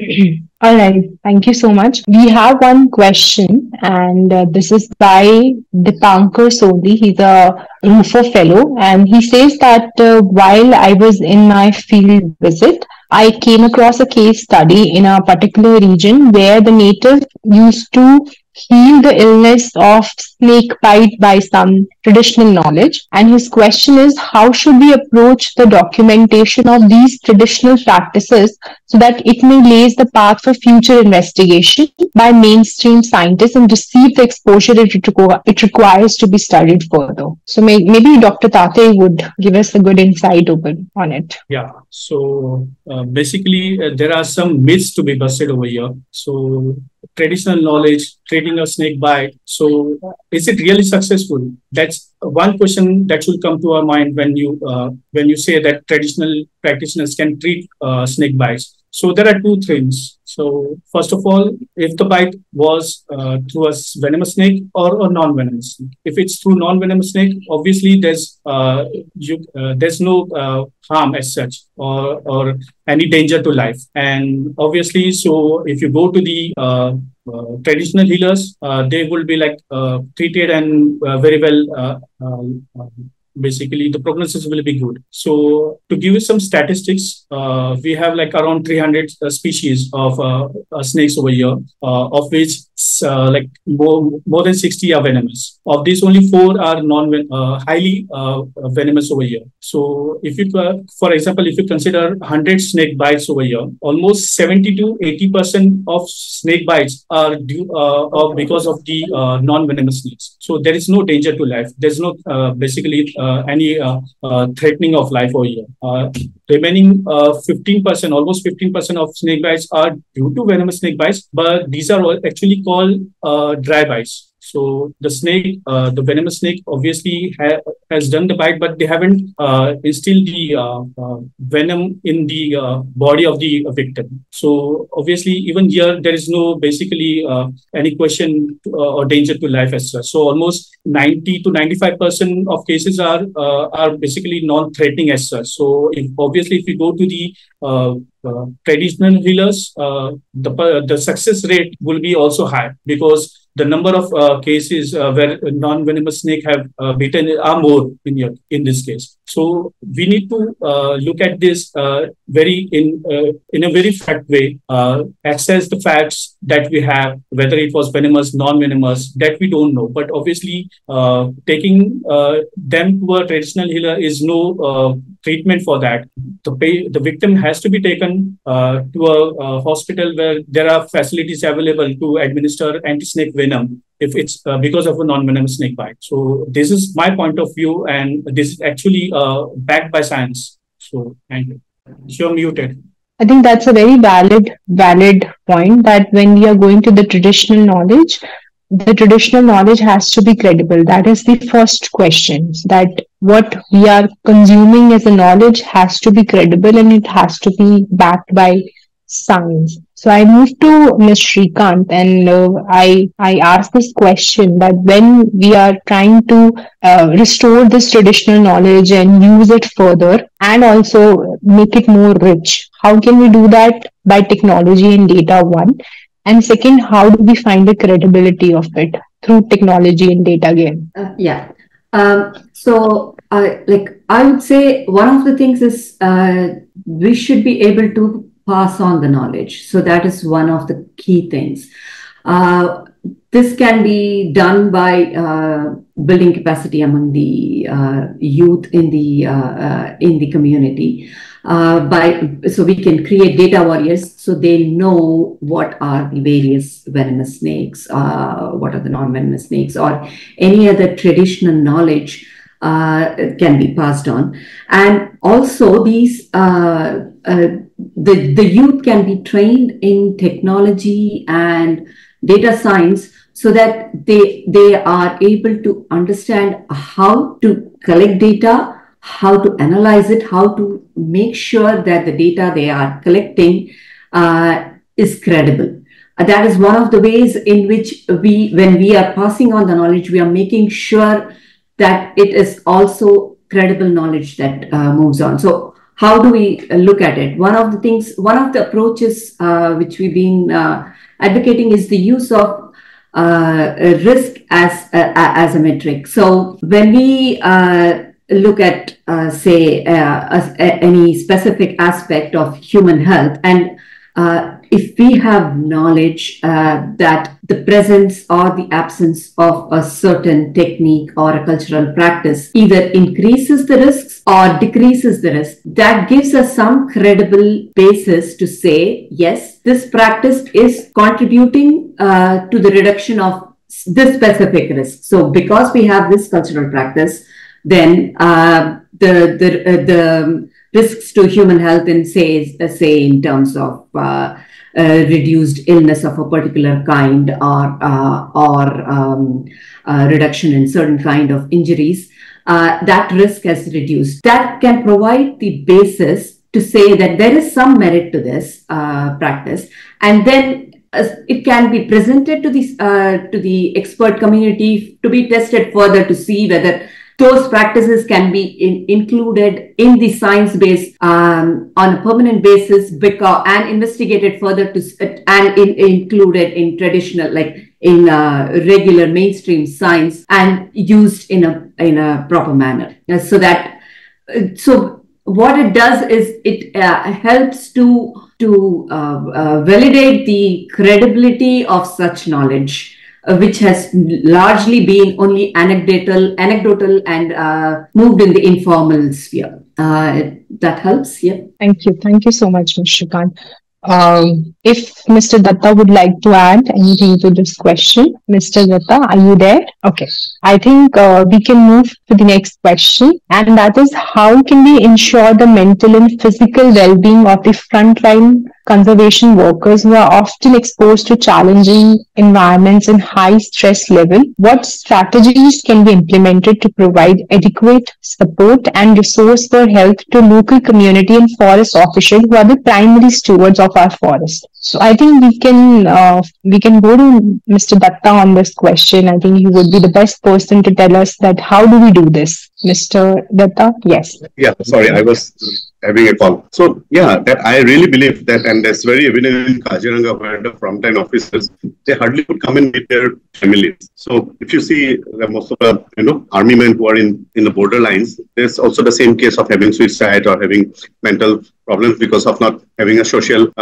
All right. Thank you so much. We have one question, and this is by Dipankar Sodhi. He's a RUFO fellow, and he says that while I was in my field visit, I came across a case study in a particular region where the native used to heal the illness of snake bite by some traditional knowledge. And his question is, how should we approach the documentation of these traditional practices so that it may lay the path for future investigation by mainstream scientists and receive the exposure it requires to be studied further? So maybe Dr. Tate would give us a good insight on it. Yeah. So basically, there are some myths to be busted over here. So traditional knowledge, treating a snake bite. So is it really successful? That's one question that should come to our mind when you say that traditional practitioners can treat snake bites. So there are two things. So first of all, if the bite was through a venomous snake or a non-venomous snake. If it's through non-venomous snake, obviously there's no harm as such or any danger to life. And obviously, so if you go to the traditional healers, they will be like treated and very well. Basically, the prognosis will be good. So to give you some statistics, we have like around 300 species of snakes over here, of which like more than 60 are venomous. Of these, only 4 are highly venomous over here. So if you, for example, if you consider 100 snake bites over here, almost 70 to 80% of snake bites are due because of the non-venomous snakes. So there is no danger to life. There's no basically any threatening of life over here. Remaining 15%, almost 15% of snake bites are due to venomous snake bites, but these are actually called dry bites. So the snake, the venomous snake, obviously has done the bite, but they haven't instilled the venom in the body of the victim. So obviously, even here there is no basically any question or danger to life as such. So almost 90 to 95% of cases are basically non-threatening as such. So obviously, if we go to the traditional healers, the success rate will be also high, because the number of cases where non-venomous snake have bitten are more in this case. So we need to look at this very in a very fact way, assess the facts that we have, whether it was venomous, non-venomous, that we don't know. But obviously, taking them to a traditional healer is no treatment for that. The victim has to be taken to a hospital where there are facilities available to administer anti-snake venom if it's because of a non-venomous snake bite. So this is my point of view, and this is actually backed by science. So thank you. You're muted. I think that's a very valid point, that when we are going to the traditional knowledge has to be credible. That is the first question, that what we are consuming as a knowledge has to be credible and it has to be backed by science. So I moved to Ms. Shrikant, and I asked this question, that when we are trying to restore this traditional knowledge and use it further and also make it more rich, how can we do that? By technology and data, one. And second, how do we find the credibility of it? Through technology and data again. Yeah. Like I would say, one of the things is we should be able to pass on the knowledge. So that is one of the key things. This can be done by building capacity among the youth in the community. So we can create data warriors, so they know what are the various venomous snakes, what are the non-venomous snakes, or any other traditional knowledge can be passed on. And also these the youth can be trained in technology and data science, so that they are able to understand how to collect data, how to analyze it, how to make sure that the data they are collecting is credible. That is one of the ways in which when we are passing on the knowledge, we are making sure that it is also credible knowledge that moves on. So how do we look at it? One of the approaches which we've been advocating is the use of risk as a metric. So when we look at, say, any specific aspect of human health, and if we have knowledge that the presence or the absence of a certain technique or a cultural practice either increases the risks or decreases the risk, that gives us some credible basis to say, yes, this practice is contributing to the reduction of this specific risk. So because we have this cultural practice, then the risks to human health in say in terms of reduced illness of a particular kind, or reduction in certain kind of injuries, that risk has reduced. That can provide the basis to say that there is some merit to this practice, and then it can be presented to the expert community to be tested further to see whether those practices can be included in the science base on a permanent basis, and investigated further and included in traditional, like in regular mainstream science, and used in a proper manner. So what it does is it helps to validate the credibility of such knowledge, which has largely been only anecdotal and moved in the informal sphere. That helps. Yeah. Thank you so much, Ms. Shrikant. if Mr. Datta would like to add anything to this question. Mr. Datta, are you there? Okay. I think we can move to the next question, and that is, how can we ensure the mental and physical well-being of the frontline conservation workers who are often exposed to challenging environments and high stress level? What strategies can be implemented to provide adequate support and resource for health to local community and forest officials who are the primary stewards of our forest? So I think we can go to Mr. Datta on this question. I think he would be the best person to tell us that how do we do this, Mr. Datta? Yes. Yeah, sorry, I was having a call. So yeah, that I really believe that, and that's very evident in Kaziranga, where the frontline officers, they hardly would come and meet their families. So if you see most of the army men who are in the borderlines, there's also the same case of having suicide or having mental problems because of not having a social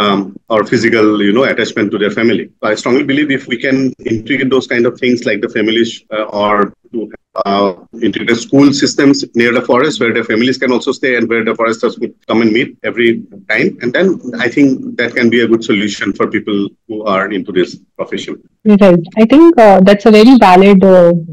or physical attachment to their family. So I strongly believe if we can integrate those kind of things like the families or to integrated school systems near the forest where their families can also stay and where the foresters would come and meet every time. And then I think that can be a good solution for people who are into this profession. Right. I think that's a very valid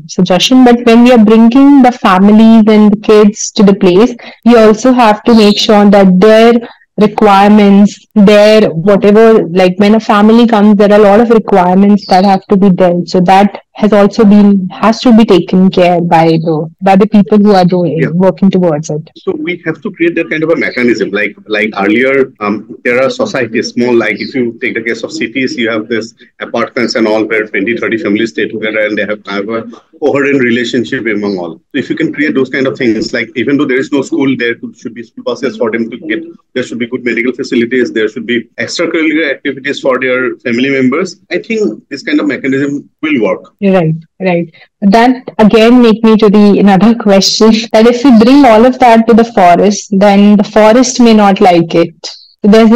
suggestion. But when we are bringing the families and the kids to the place, we also have to make sure that their requirements, their whatever, like when a family comes, there are a lot of requirements that have to be done. So that has to be taken care by the people who are working towards it. So we have to create that kind of a mechanism. Like earlier, there are societies small. Like if you take the case of cities, you have this apartments and all where 20, 30 families stay together and they have kind of a coherent relationship among all. So if you can create those kind of things, like even though there is no school, there should be school buses for them to get. There should be good medical facilities. There should be extracurricular activities for their family members. I think this kind of mechanism will work. Right. That again make me to another question, that if we bring all of that to the forest, then the forest may not like it. I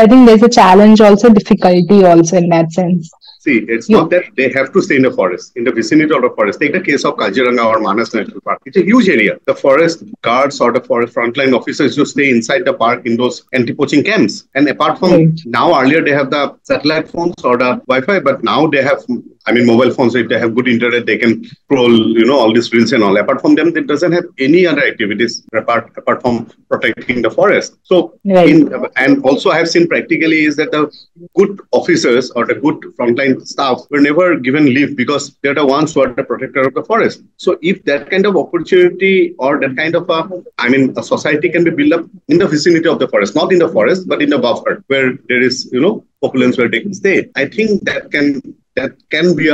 think there's a challenge also, difficulty also in that sense. See, it's not that they have to stay in the forest, in the vicinity of the forest. Take the case of Kaziranga or Manas National Park. It's a huge area. The forest guards or the forest frontline officers just stay inside the park in those anti-poaching camps. And apart from now, earlier they have the satellite phones or the Wi-Fi, but now they have mobile phones. If they have good internet, they can scroll, all these reels and all. Apart from them, it doesn't have any other activities apart from protecting the forest. So, and also I have seen practically is that the good officers or the good frontline staff were never given leave because they're the ones who are the protector of the forest. So if that kind of opportunity or that kind of a society can be built up in the vicinity of the forest, not in the forest, but in the buffer where there is, populace where they can stay. I think that can be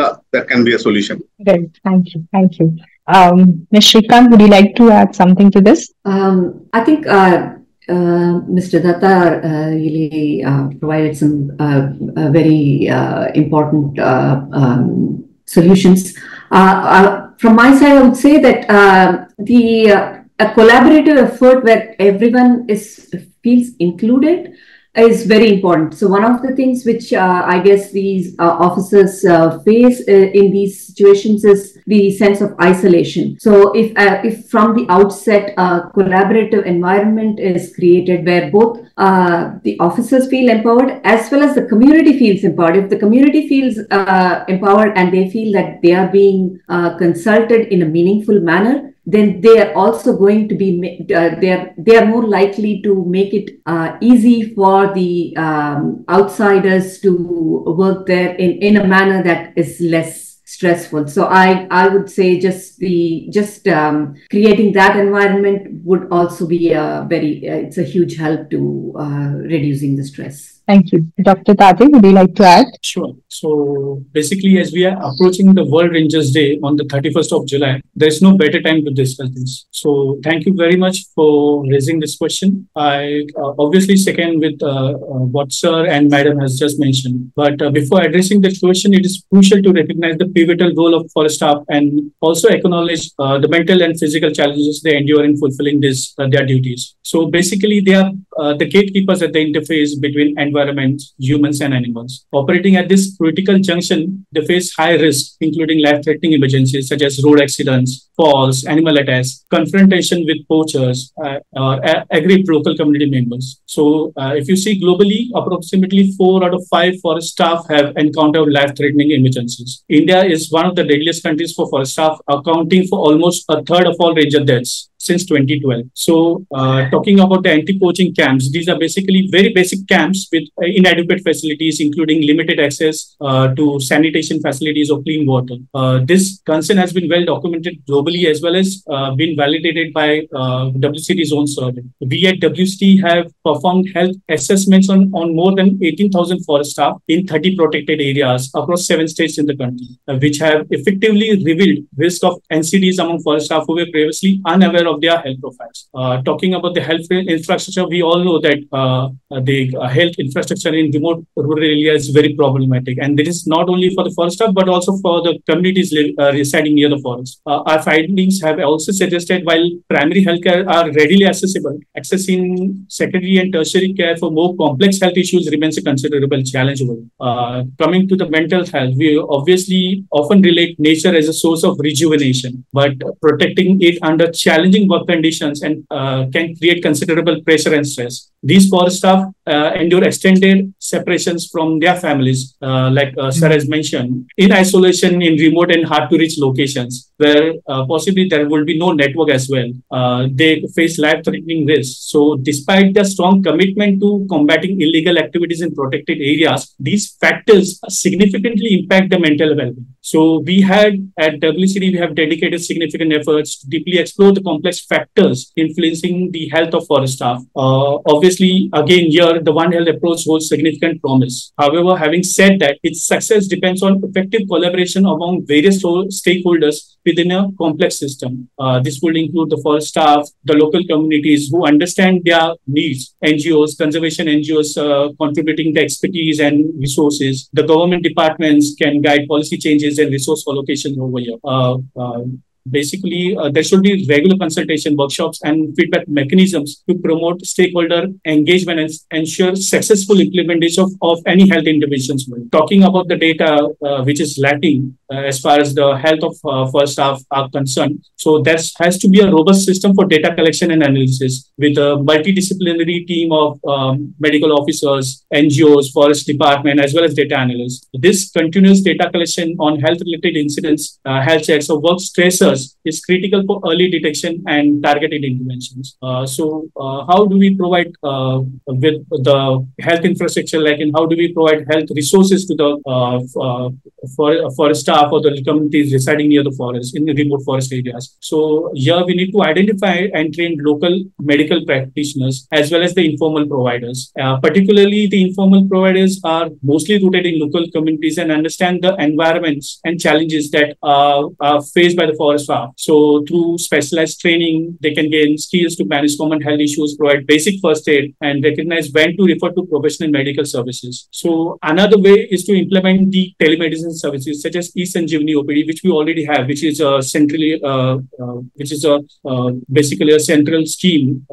a solution. Right. Thank you. Ms. Shrikant, would you like to add something to this? I think Mr. Datta really provided some very important solutions. From my side, I would say that a collaborative effort where everyone feels included is very important. So one of the things which I guess these officers face in these situations is the sense of isolation. So if from the outset a collaborative environment is created where both the officers feel empowered as well as the community feels empowered. If the community feels empowered and they feel that they are being consulted in a meaningful manner, then they are also going to be, they are more likely to make it easy for the outsiders to work there in a manner that is less stressful. So I would say just creating that environment would also be it's a huge help to reducing the stress. Thank you. Dr. Tati, would you like to add? Sure. So basically, as we are approaching the World Rangers Day on the 31st of July, there's no better time to discuss this. So thank you very much for raising this question. I obviously second with what Sir and Madam has just mentioned. But before addressing this question, it is crucial to recognize the pivotal role of forest staff and also acknowledge the mental and physical challenges they endure in fulfilling their duties. So basically, they are the gatekeepers at the interface between environment, humans and animals. Operating at this critical junction, they face high risk, including life-threatening emergencies such as road accidents, falls, animal attacks, confrontation with poachers, or aggrieved local community members. So, if you see globally, approximately 4 out of 5 forest staff have encountered life-threatening emergencies. India is one of the deadliest countries for forest staff, accounting for almost a third of all ranger deaths since 2012. So, talking about the anti-poaching camps, these are basically very basic camps with inadequate facilities, including limited access to sanitation facilities or clean water. This concern has been well documented globally as well as been validated by WCT's own survey. We at WCT have performed health assessments on more than 18,000 forest staff in 30 protected areas across 7 states in the country, which have effectively revealed risk of NCDs among forest staff who were previously unaware of their health profiles. Talking about the health infrastructure, we all know that the health infrastructure in remote rural areas is very problematic, and this is not only for the forest staff but also for the communities residing near the forest. Our findings have also suggested while primary healthcare are readily accessible, accessing secondary and tertiary care for more complex health issues remains a considerable challenge. Coming to the mental health, we obviously often relate nature as a source of rejuvenation, but protecting it under challenging work conditions and can create considerable pressure and stress. These forest staff endure extended separations from their families, like Sir has mentioned, in isolation in remote and hard to reach locations where possibly there will be no network as well. They face life-threatening risks. So despite their strong commitment to combating illegal activities in protected areas, these factors significantly impact the mental well-being. So we had at WCD, we have dedicated significant efforts to deeply explore the complex factors influencing the health of forest staff. Obviously, again, here the One Health approach holds significant promise. However, having said that, its success depends on effective collaboration among various stakeholders within a complex system. This will include the forest staff, the local communities who understand their needs, NGOs, conservation NGOs contributing the expertise and resources. The government departments can guide policy changes and resource allocation over here. Basically, there should be regular consultation, workshops, and feedback mechanisms to promote stakeholder engagement and ensure successful implementation of any health interventions. Talking about the data which is lacking as far as the health of forest staff are concerned, so there has to be a robust system for data collection and analysis with a multidisciplinary team of medical officers, NGOs, forest department, as well as data analysts. This continuous data collection on health-related incidents, health checks, or work stressors is critical for early detection and targeted interventions. So how do we provide with the health infrastructure, like in how do we provide health resources to the forest staff or the communities residing near the forest, in the remote forest areas? So here we need to identify and train local medical practitioners as well as the informal providers. Particularly the informal providers are mostly rooted in local communities and understand the environments and challenges that are faced by the forest staff. So through specialized training, they can gain skills to manage common health issues, provide basic first aid, and recognize when to refer to professional medical services. So another way is to implement the telemedicine services such as eSanjeevani OPD, which we already have, which is basically a central scheme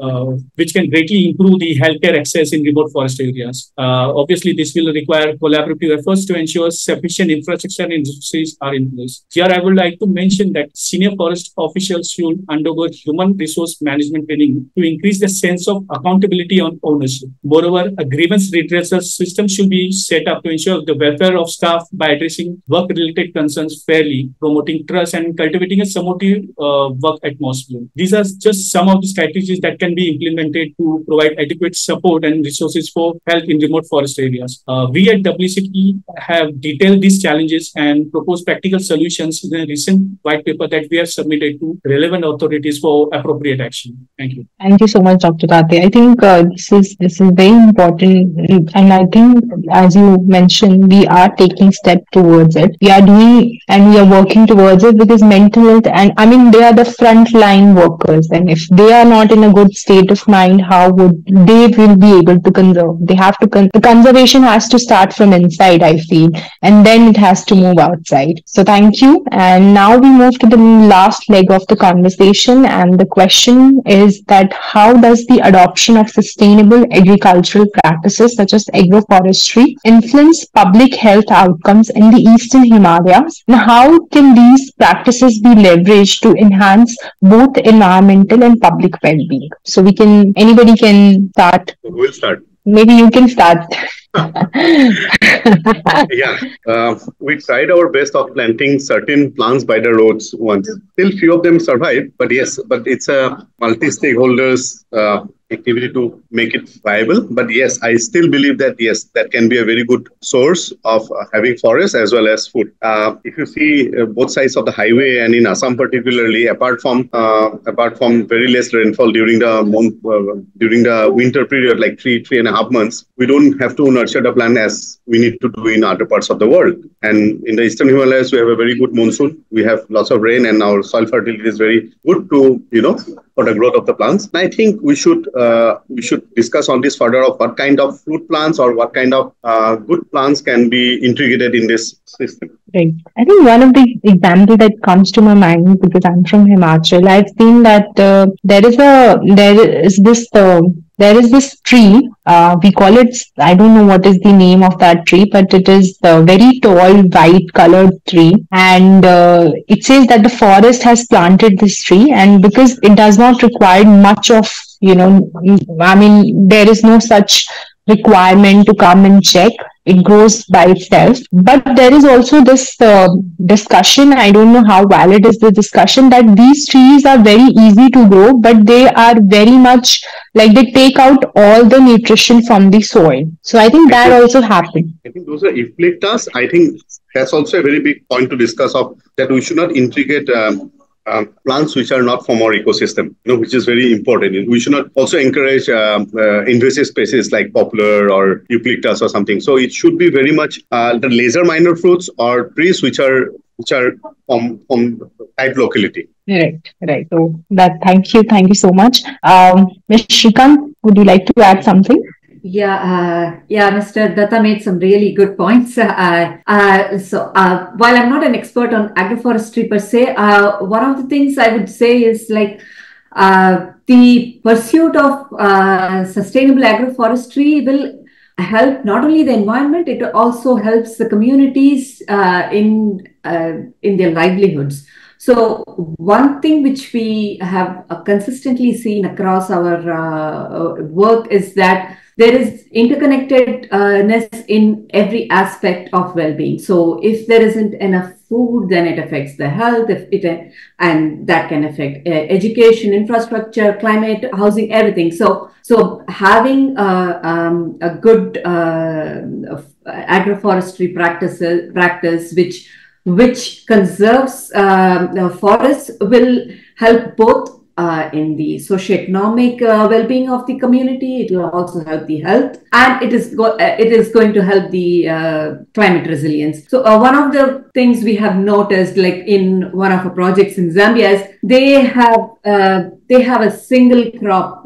which can greatly improve the healthcare access in remote forest areas. Obviously, this will require collaborative efforts to ensure sufficient infrastructure and resources are in place. Here, I would like to mention that senior forest officials should undergo human resource management training to increase the sense of accountability on ownership. Moreover, a grievance redressal system should be set up to ensure the welfare of staff by addressing work-related concerns fairly, promoting trust, and cultivating a supportive work atmosphere. These are just some of the strategies that can be implemented to provide adequate support and resources for health in remote forest areas. We at WCT have detailed these challenges and proposed practical solutions in a recent white paper that we have submitted to relevant authorities for appropriate action. Thank you. Thank you so much, Dr. Tate. I think this is very important, and I think, as you mentioned, we are taking step towards towards it. We are doing and we are working towards it because mental health, and I mean, they are the frontline workers. And if they are not in a good state of mind, how would they will be able to conserve? They have to, the conservation has to start from inside, I feel, and then it has to move outside. So thank you. And now we move to the last leg of the conversation. And the question is that how does the adoption of sustainable agricultural practices such as agroforestry influence public health outcomes in the Eastern Himalayas? And how can these practices be leveraged to enhance both environmental and public well-being? So anybody can start. Who will start? Maybe you can start. Yeah, we tried our best of planting certain plants by the roads once. Still, few of them survived, but yes, but it's a multi-stakeholders activity to make it viable. But yes, I still believe that yes, that can be a very good source of having forests as well as food. If you see both sides of the highway and in Assam particularly, apart from very less rainfall during the winter period, like 3.5 months, we don't have to nurture the plant as we need to do in other parts of the world. And in the Eastern Himalayas, we have a very good monsoon. We have lots of rain, and our soil fertility is very good to for the growth of the plants. And I think we should discuss on this further of what kind of fruit plants or what kind of good plants can be integrated in this system. Right. I think one of the examples that comes to my mind, because I'm from Himachal, I've seen that there is this tree. We call it, I don't know what is the name of that tree, but it is a very tall, white colored tree. And it says that the forest has planted this tree, and because it does not require much of, I mean, there is no such requirement to come and check. It grows by itself. But there is also this discussion, I don't know how valid is the discussion, that these trees are very easy to grow, but they are very much like they take out all the nutrition from the soil. So I think that also happened. I think those are eucalyptus. I think that's also a very big point to discuss of that we should not integrate plants which are not from our ecosystem, which is very important. We should not also encourage invasive species like poplar or eucalyptus or something. So it should be very much the lesser minor fruits or trees which are from type locality. Right. So thank you so much. Ms. Shrikant, would you like to add something? Yeah, Mr. Datta made some really good points. So while I'm not an expert on agroforestry per se, one of the things I would say is like the pursuit of sustainable agroforestry will help not only the environment, it also helps the communities in their livelihoods. So one thing which we have consistently seen across our work is that there is interconnectedness in every aspect of well-being. So if there isn't enough food, then it affects the health, and that can affect education, infrastructure, climate, housing, everything. So having a good agroforestry practice which conserves the forests will help both in the socioeconomic well-being of the community. It will also help the health, and it is going to help the climate resilience. So one of the things we have noticed, like in one of our projects in Zambia, is they have a single crop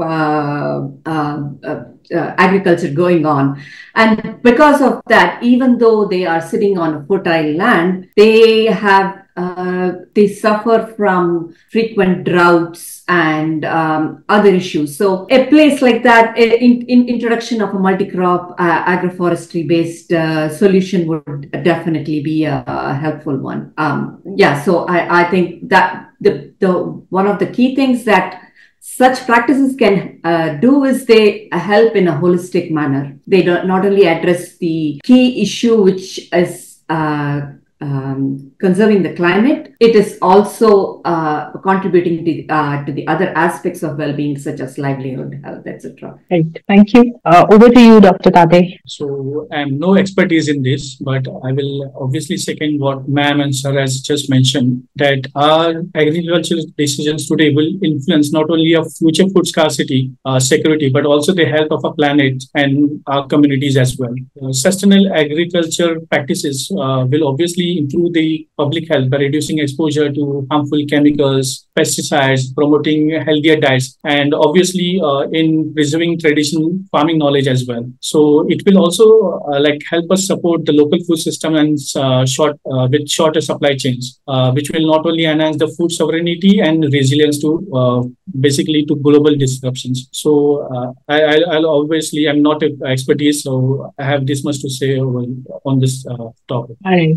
agriculture going on, and because of that, even though they are sitting on a fertile land, they suffer from frequent droughts and other issues. So a place like that, in introduction of a multi-crop agroforestry based solution would definitely be a helpful one. So I think that the one of the key things that such practices can do is they help in a holistic manner. They not only address the key issue, which is conserving the climate, it is also contributing to the other aspects of well-being, such as livelihood, health, etc. Right. Thank you. Over to you, Dr. Tate. So I am no expertise in this, but I will obviously second what ma'am and sir has just mentioned, that our agricultural decisions today will influence not only our future food scarcity, security, but also the health of our planet and our communities as well. Sustainable agriculture practices will obviously obviously improve the public health by reducing exposure to harmful chemicals, pesticides, promoting healthier diets, and obviously in preserving traditional farming knowledge as well. So it will also help us support the local food system and with shorter supply chains, which will not only enhance the food sovereignty and resilience to basically to global disruptions. So I'll obviously I'm not an expertise, so I have this much to say on this topic. All right.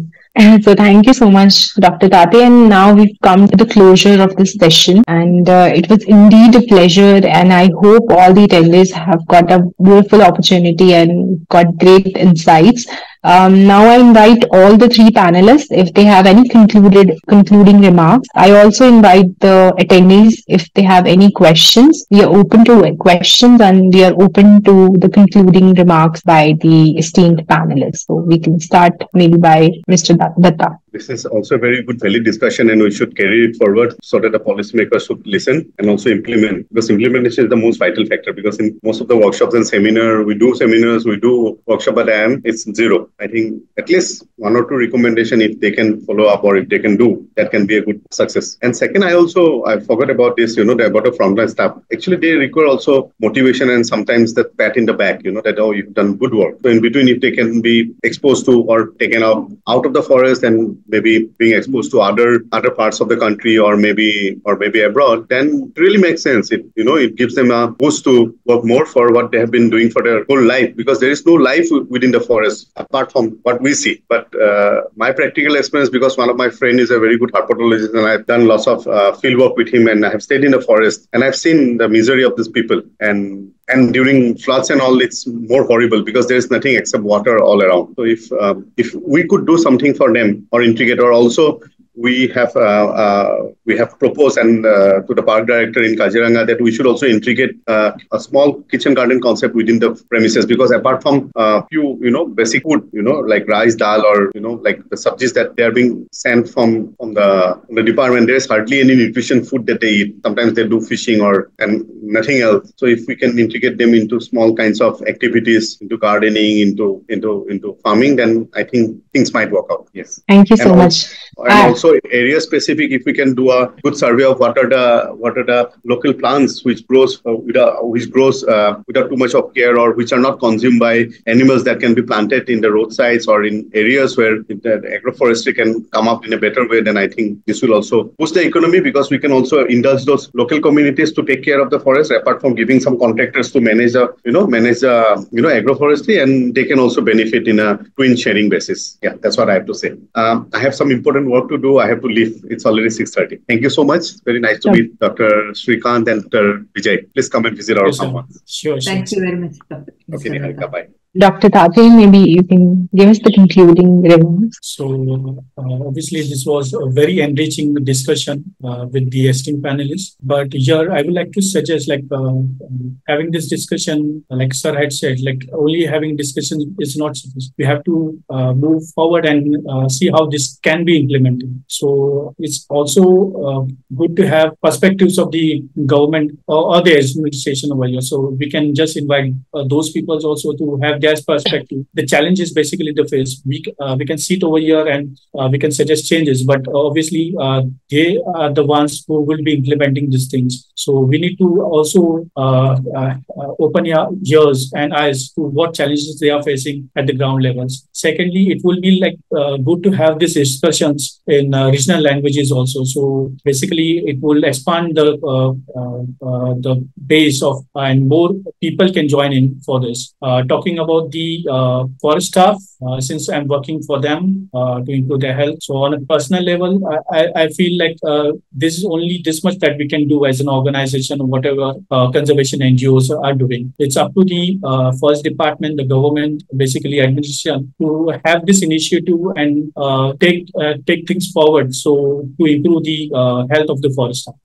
So thank you so much, Dr. Tate. And now we've come to the closure of this session. And it was indeed a pleasure. And I hope all the attendees have got a beautiful opportunity and got great insights. Now I invite all the three panelists if they have any concluding remarks. I also invite the attendees if they have any questions. We are open to questions and we are open to the concluding remarks by the esteemed panelists. So we can start maybe by Mr. Datta. This is also a very good, valid discussion, and we should carry it forward so that the policymakers should listen and also implement. Because implementation is the most vital factor. Because in most of the workshops and seminars, we do workshop, but it's zero. I think at least one or two recommendation if they can follow up or if they can do, that can be a good success. And second, I forgot about this. About a frontline staff. Actually, they require also motivation and sometimes that pat in the back. That you've done good work. So in between, if they can be exposed to or taken out of the forest and maybe being exposed to other parts of the country or maybe abroad, then it really makes sense. It gives them a boost to work more for what they have been doing for their whole life, because there is no life within the forest apart from what we see. But my practical experience, because one of my friends is a very good herpetologist and I've done lots of field work with him and I have stayed in the forest and I've seen the misery of these people. And during floods and all, it's more horrible because there is nothing except water all around. So if we could do something for them or integrate, or also we have proposed and to the park director in Kaziranga that we should also integrate a small kitchen garden concept within the premises, because apart from few basic food like rice, dal, or like the subjects that they are being sent from the department, there is hardly any nutrition food that they eat. Sometimes they do fishing and nothing else. So if we can integrate them into small kinds of activities, into gardening, into farming, then I think things might work out. Yes. Thank you so much. And also area specific, if we can do a good survey of what are the local plants which grows without too much of care, or which are not consumed by animals, that can be planted in the roadsides or in areas where the agroforestry can come up in a better way, then I think this will also boost the economy, because we can also indulge those local communities to take care of the forest, apart from giving some contractors to manage the agroforestry, and they can also benefit in a twin sharing basis. Yeah, that's what I have to say. I have some important work to do. I have to leave. It's already 6:30. Thank you so much. Very nice to meet Dr. Srikanth and Dr. Vijay. Please come and visit our farm. Sure. Thank you very much, Dr. Okay, Niharika, bye. Dr. Tate, maybe you can give us the concluding remarks. So obviously this was a very enriching discussion with the esteemed panelists. But here I would like to suggest having this discussion, like Sir had said, only having discussion is not sufficient. We have to move forward and see how this can be implemented. So it's also good to have perspectives of the government or the administration over here. So we can just invite those people also to have their perspective. The challenge is basically the face. We can sit over here and we can suggest changes, but obviously they are the ones who will be implementing these things. So we need to also open your ears and eyes to what challenges they are facing at the ground levels. Secondly, it will be good to have these discussions in regional languages also. So basically, it will expand the base of, and more people can join in for this. Talking about the forest staff, since I'm working for them to improve their health. So on a personal level, I feel like this is only this much that we can do as an organization or whatever conservation NGOs are doing. It's up to the forest department, the government, basically administration, to have this initiative and take things forward. So to improve the health of the forest staff.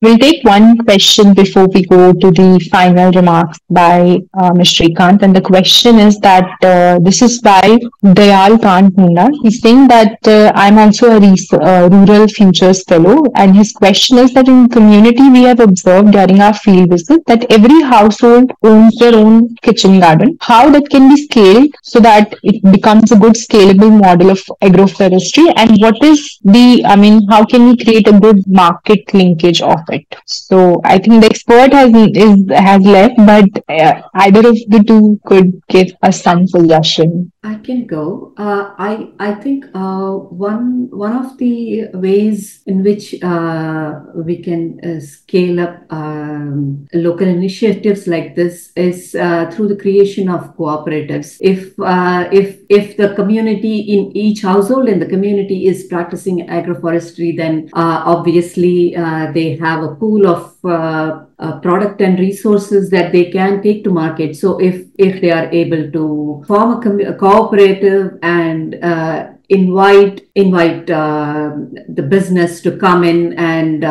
We'll take one question before we go to the final remarks by Ms. Srikanth. And the question is that this is by Dayal Kant Munda. He's saying that I'm also a rural futures fellow, and his question is that in community we have observed during our field visit that every household owns their own kitchen garden. How that can be scaled so that it becomes a good scalable model of agroforestry, and what is how can we create a good market linkage of it? So I think the expert has left, but either of the two could give us some suggestion. I can go. I think one of the ways in which we can scale up local initiatives like this is through the creation of cooperatives. If the community in each household in the community is practicing agroforestry, then obviously they have a pool of product and resources that they can take to market. So if they are able to form a cooperative and invite the business to come in and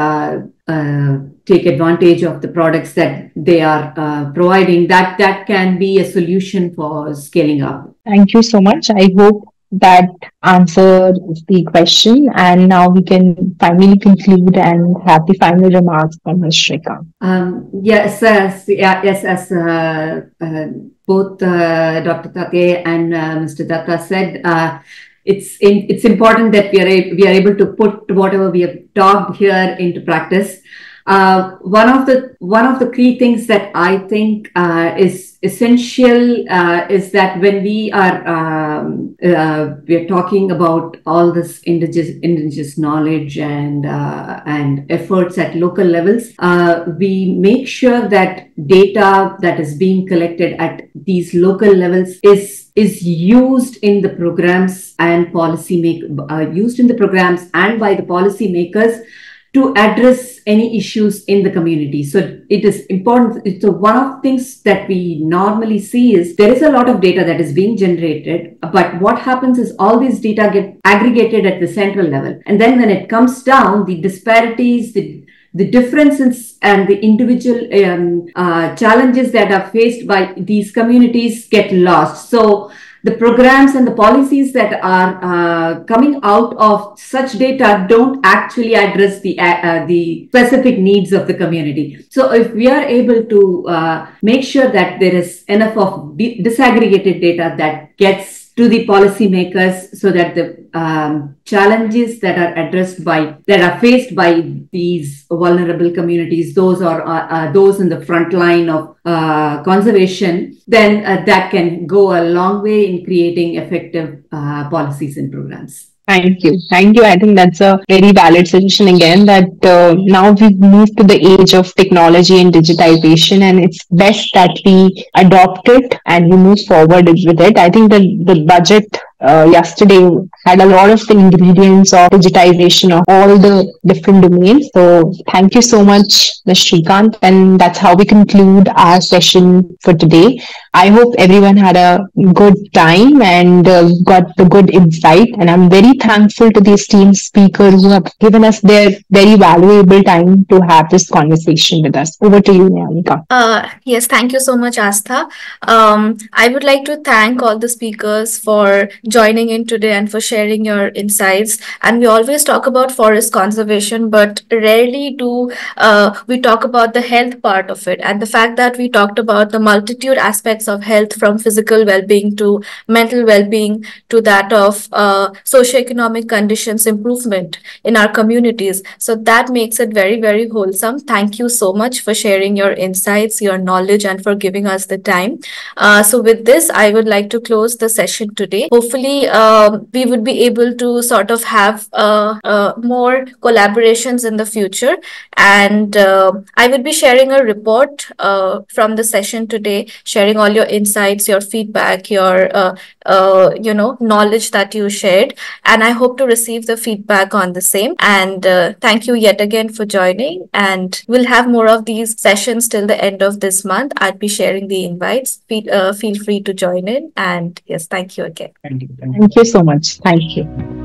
take advantage of the products that they are providing, that can be a solution for scaling up. Thank you so much. I hope that answers the question, and now we can finally conclude and have the final remarks from Ms. Shrikant. Yes, as both Dr. Tate and Mr. Datta said, it's important that we are able to put whatever we have talked here into practice. One of the key things that I think is essential is that when we are talking about all this indigenous knowledge and efforts at local levels, we make sure that data that is being collected at these local levels is used in the programs and used in the programs and by the policy makers to address any issues in the community. So it is important. So one of the things that we normally see is there is a lot of data that is being generated, but what happens is all these data get aggregated at the central level. And then when it comes down, the disparities, the differences and the individual challenges that are faced by these communities get lost. So the programs and the policies that are coming out of such data don't actually address the specific needs of the community. So if we are able to make sure that there is enough of disaggregated data that gets to the policymakers, so that the challenges that are faced by these vulnerable communities, those in the front line of conservation, then that can go a long way in creating effective policies and programs. Thank you. I think that's a very valid suggestion again, that now we've moved to the age of technology and digitization, and it's best that we adopt it and we move forward with it. I think that the budget yesterday had a lot of the ingredients of digitization of all the different domains. So thank you so much, Ms. Shrikant. And that's how we conclude our session for today. I hope everyone had a good time and got the good insight. And I'm very thankful to the esteemed speaker who have given us their very valuable time to have this conversation with us. Over to you, Nayanika. Yes, thank you so much, Astha. I would like to thank all the speakers for joining in today and for sharing your insights. And we always talk about forest conservation, but rarely do we talk about the health part of it, and the fact that we talked about the multitude aspects of health, from physical well-being to mental well-being to that of socioeconomic conditions improvement in our communities. So that makes it very, very wholesome. Thank you so much for sharing your insights, your knowledge, and for giving us the time. So with this, I would like to close the session today. Hopefully, we would be able to sort of have more collaborations in the future. And I would be sharing a report from the session today, sharing all your insights, your feedback, your knowledge that you shared. And I hope to receive the feedback on the same. And thank you yet again for joining. And we'll have more of these sessions till the end of this month. I'd be sharing the invites. Feel free to join in. And yes, thank you again. Thank you. Thank you so much. Thank you.